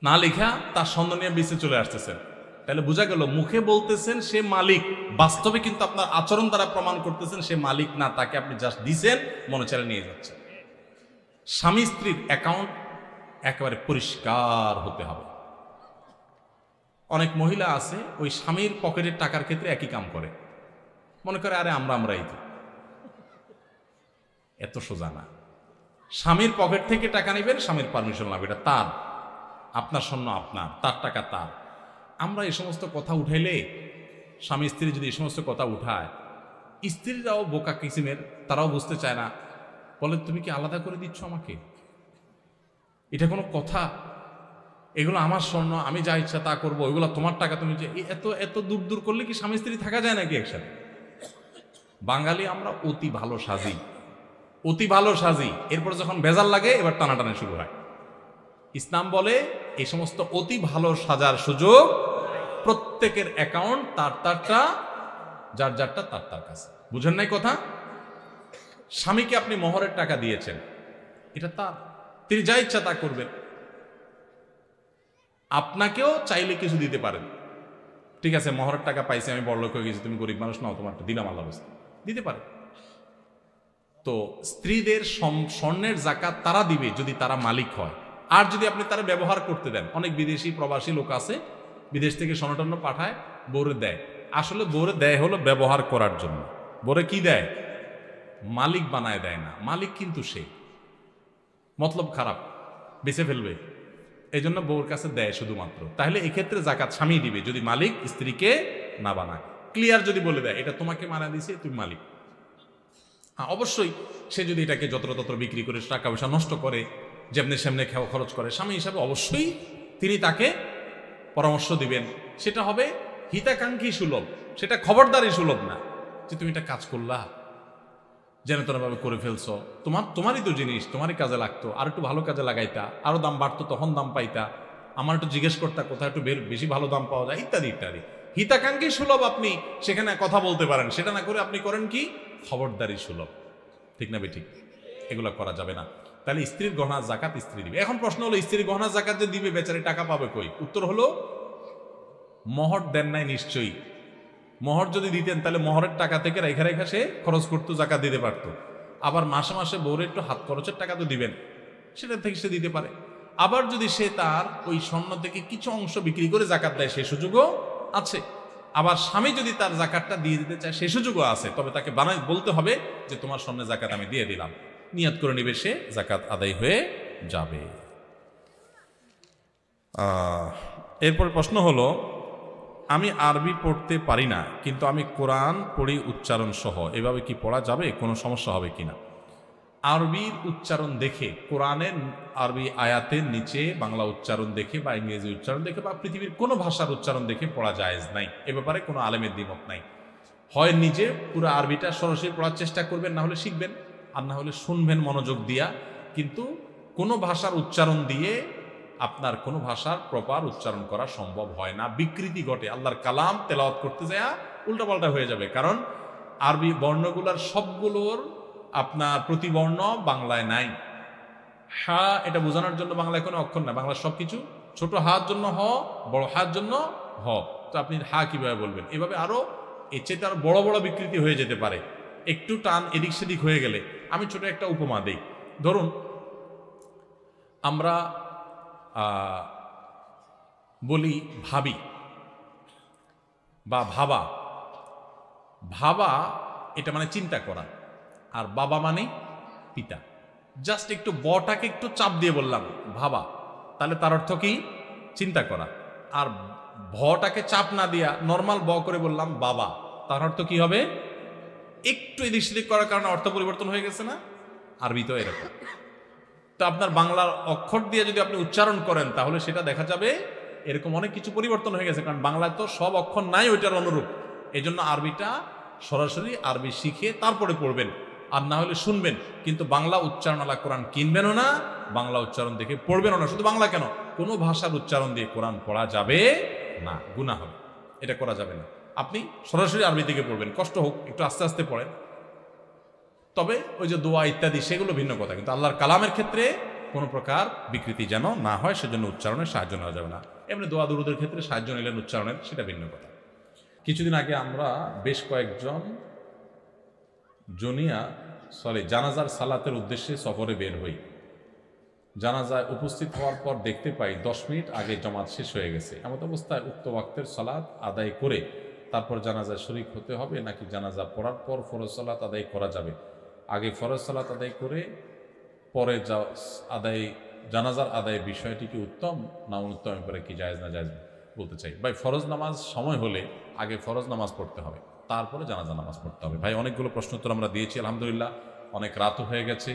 না লেখা তার সন্ধান নিয়ে বিচে চলে আসতেছেন, তাহলে বোঝা গেল মুখে বলতেছেন সে মালিক, বাস্তবে কিন্তু আপনার আচরণ দ্বারা প্রমাণ করতেছেন সে মালিক না, তাকে আপনি জাস্ট দিছেন, মনে চাইলে নিয়ে যাচ্ছেন। স্বামী স্ত্রীর অ্যাকাউন্ট একেবারে পরিষ্কার হতে হবে। অনেক মহিলা আছে ওই স্বামীর পকেটের টাকার ক্ষেত্রে একই কাম করে, মনে করে আরে আমরাই তো। এত সোজা না। স্বামীর পকেট থেকে টাকা নেবেন, স্বামীর পারমিশন লাগবে, এটা তার, আপনার স্বর্ণ আপনার, তার টাকা তার। আমরা এই সমস্ত কথা উঠাইলে, স্বামী স্ত্রী যদি এই সমস্ত কথা উঠায়, স্ত্রীরাও বোকা কিসিমের, তারাও বুঝতে চায় না, বলে তুমি কি আলাদা করে দিচ্ছ আমাকে? এটা কোনো কথা? এগুলো আমার স্বর্ণ, আমি যা ইচ্ছা তা করবো, ওইগুলো তোমার টাকা, তুমি যে এত এত দূর দূর করলে কি স্বামী স্ত্রী থাকা যায় নাকি একসাথে? বাঙালি আমরা অতি ভালো সাজি, অতি ভালো সাজি, এরপর যখন ভেজাল লাগে এবার টানাটানি শুরু হয়। ইসলাম বলে এই সমস্ত অতি ভালো সাজার সুযোগ, প্রত্যেকের অ্যাকাউন্ট তার তারটা, যার যারটা তার তার কাছে। বুঝেন নাই কথা? স্বামীকে আপনি মোহরের টাকা দিয়েছেন, এটা তার, তিনি যা ইচ্ছা তা করবেন। আপনাকেও চাইলে কিছু দিতে পারেন, ঠিক আছে মোহরের টাকা পাইছি, আমি বড়লোক হয়ে গেছি, তুমি গরিব মানুষ নাও, তোমারটা দিলাম, আল্লাহ দিতে পারে। তো স্ত্রীদের স্বর্ণের জাকাত তারা দিবে যদি তারা মালিক হয়, আর যদি আপনি তারা ব্যবহার করতে দেন। অনেক বিদেশি প্রবাসী লোক আছে, বিদেশ থেকে স্বর্ণটন্ন পাঠায়, বউরে দেয়। আসলে বউরে দেয় হলো ব্যবহার করার জন্য। বউরে কি দেয়? মালিক বানায় দেয় না, মালিক কিন্তু সে, মতলব খারাপ, বেঁচে ফেলবে, এই জন্য বউর কাছে দেয় শুধুমাত্র। তাহলে এক্ষেত্রে জাকাত স্বামী দিবে যদি মালিক স্ত্রীকে না বানায়। ক্লিয়ার যদি বলে দেয় এটা তোমাকে মানা দিছে, তুমি মালিক। হ্যাঁ, অবশ্যই সে যদি এটাকে যত্রতত্র বিক্রি করে টাকা পয়সা নষ্ট করে, যেমনি সেমনি খরচ করে, স্বামী হিসাবে অবশ্যই তিনি তাকে পরামর্শ দিবেন। সেটা হবে হিতাকাঙ্ক্ষী সুলভ, সেটা খবরদারি সুলভ না যে তুমি এটা কাজ করলা, যেন তোরাভাবে করে ফেলছো, তোমারই তো জিনিস, তোমারই কাজে লাগতো, আর একটু ভালো কাজে লাগাইতা, আরো দাম বাড়তো, তখন দাম পাইতা, আমার একটু জিজ্ঞেস করতা কোথায় একটু বেশি ভালো দাম পাওয়া যায়, ইত্যাদি ইত্যাদি। হিতাকাঙ্ক্ষী সুলভ আপনি সেখানে কথা বলতে পারেন, সেটা না করে আপনি করেন কি খবরদারি সুলভ। ঠিক না বেঠিক? এগুলো করা যাবে না। তাহলে স্ত্রীর গহনা জাকাত স্ত্রী দিবে। এখন প্রশ্ন হলো স্ত্রীর গহনা জাকাত যে দিবে, বেচারি টাকা পাবে কই? উত্তর হলো মোহর দেন নাই নিশ্চয়ই। মোহর যদি দিতেন তাহলে মোহরের টাকা থেকে রেখা রেখা সে খরচ করতো, জাকাত দিতে পারতো। আবার মাসে মাসে বউরে একটু হাত খরচের টাকা তো দিবেন, সেটা থেকে সে দিতে পারে। আবার যদি সে তার ওই স্বর্ণ থেকে কিছু অংশ বিক্রি করে জাকাত দেয়, সে সুযোগও আছে। আবার স্বামী যদি তার জাকাতটা দিয়ে দিতে চায়, সে সুযোগও আছে। তবে তাকে বলতে হবে যে তোমার স্বর্ণের জাকাত আমি দিয়ে দিলাম, নিয়ত করে নিবে, সে জাকাত আদায় হয়ে যাবে। এরপর প্রশ্ন হলো, আমি আরবি পড়তে পারি না, কিন্তু আমি কোরআন পড়ি উচ্চারণ সহ, এভাবে কি পড়া যাবে? কোনো সমস্যা হবে কিনা? আরবির উচ্চারণ দেখে, কোরআনের আরবি আয়াতের নিচে বাংলা উচ্চারণ দেখে বা ইংরেজি উচ্চারণ দেখে বা পৃথিবীর কোনো ভাষার উচ্চারণ দেখে পড়া জায়েজ নাই। এ ব্যাপারে কোনো আলেমের দ্বিমত নাই। হয় নিজে পুরো আরবিটা সরাসরি পড়ার চেষ্টা করবেন, না হলে শিখবেন, আর না হলে শুনবেন মনোযোগ দিয়া। কিন্তু কোনো ভাষার উচ্চারণ দিয়ে আপনার কোনো ভাষার প্রপার উচ্চারণ করা সম্ভব হয় না, বিকৃতি ঘটে। আল্লাহর কালাম তেলাওয়াত করতে যায় উল্টাপাল্টা হয়ে যাবে, কারণ আরবি বর্ণগুলার সবগুলোর আপনার প্রতিবর্ণ বাংলায় নাই। হা এটা বোঝানোর জন্য বাংলায় কোনো অক্ষর না, বাংলার সবকিছু ছোট হার জন্য হ, বড় হার জন্য হ, তো আপনি হা কিভাবে বলবেন? এভাবে আরো এর চেয়ে তার বড় বড় বিকৃতি হয়ে যেতে পারে, একটু টান এদিক সেদিক হয়ে গেলে। আমি ছোট একটা উপমা দিই। ধরুন আমরা বলি ভাবি বা ভাবা। ভাবা এটা মানে চিন্তা করা, আর বাবা মানে পিতা। জাস্ট একটু বটাকে একটু চাপ দিয়ে বললাম ভাবা, তাহলে তার অর্থ কি? চিন্তা করা। আর ভটাকে চাপ না দিয়া নর্মাল ব করে বললাম বাবা, তার অর্থ কি হবে? একটু এদিক সেদিক করার কারণে অর্থ পরিবর্তন হয়ে গেছে না? আরবি তো এরকম। তো আপনার বাংলার অক্ষর দিয়ে যদি আপনি উচ্চারণ করেন, তাহলে সেটা দেখা যাবে এরকম অনেক কিছু পরিবর্তন হয়ে গেছে, কারণ বাংলায় তো সব অক্ষর নাই ওইটার অনুরূপ। এই জন্য আরবিটা সরাসরি আরবি শিখে তারপরে পড়বেন, আর না হলে শুনবেন, কিন্তু বাংলা উচ্চারণওয়ালা কোরআন কিনবেনও না, বাংলা উচ্চারণ দেখে পড়বেনও না। শুধু বাংলা কেন, কোনো ভাষার উচ্চারণ দিয়ে কোরআন পড়া যাবে না, গুনাহ হবে। এটা করা যাবে না। আপনি সরাসরি আরবি থেকে পড়বেন, কষ্ট হোক, একটু আস্তে আস্তে পড়েন। তবে ওই যে দোয়া ইত্যাদি সেগুলো ভিন্ন কথা, কিন্তু আল্লাহর কালামের ক্ষেত্রে কোনো প্রকার বিকৃতি যেন না হয় সেজন্য উচ্চারণের সাহায্য নেওয়া যাবে না। এমনি দোয়া দুরুদের ক্ষেত্রে সাহায্য নিলেন উচ্চারণের, সেটা ভিন্ন কথা। কিছুদিন আগে আমরা বেশ কয়েকজন জানাজার সালাতের উদ্দেশ্যে সফরে বের হই। জানাজায় উপস্থিত হওয়ার পর দেখতে পাই 10 মিনিট আগে জামাত শেষ হয়ে গেছে। এমন অবস্থায় উক্ত ওয়াক্তের সালাত আদায় করে তারপর জানাজায় শরীক হতে হবে, নাকি জানাজা পড়ার পর ফরজ সালাত আদায় করা যাবে? আগে ফরজ সালাত আদায় করে পরে জানাজার আদায়ের বিষয়টি কি উত্তম না অনুত্তম, করে কি জায়েজ না জায়েজ বলতে চাই। ভাই, ফরজ নামাজ সময় হলে আগে ফরজ নামাজ পড়তে হবে, তারপরে জানাজা নামাজ পড়তে হবে। ভাই, অনেকগুলো প্রশ্নোত্তর আমরা দিয়েছি, আলহামদুলিল্লাহ। অনেক রাতও হয়ে গেছে।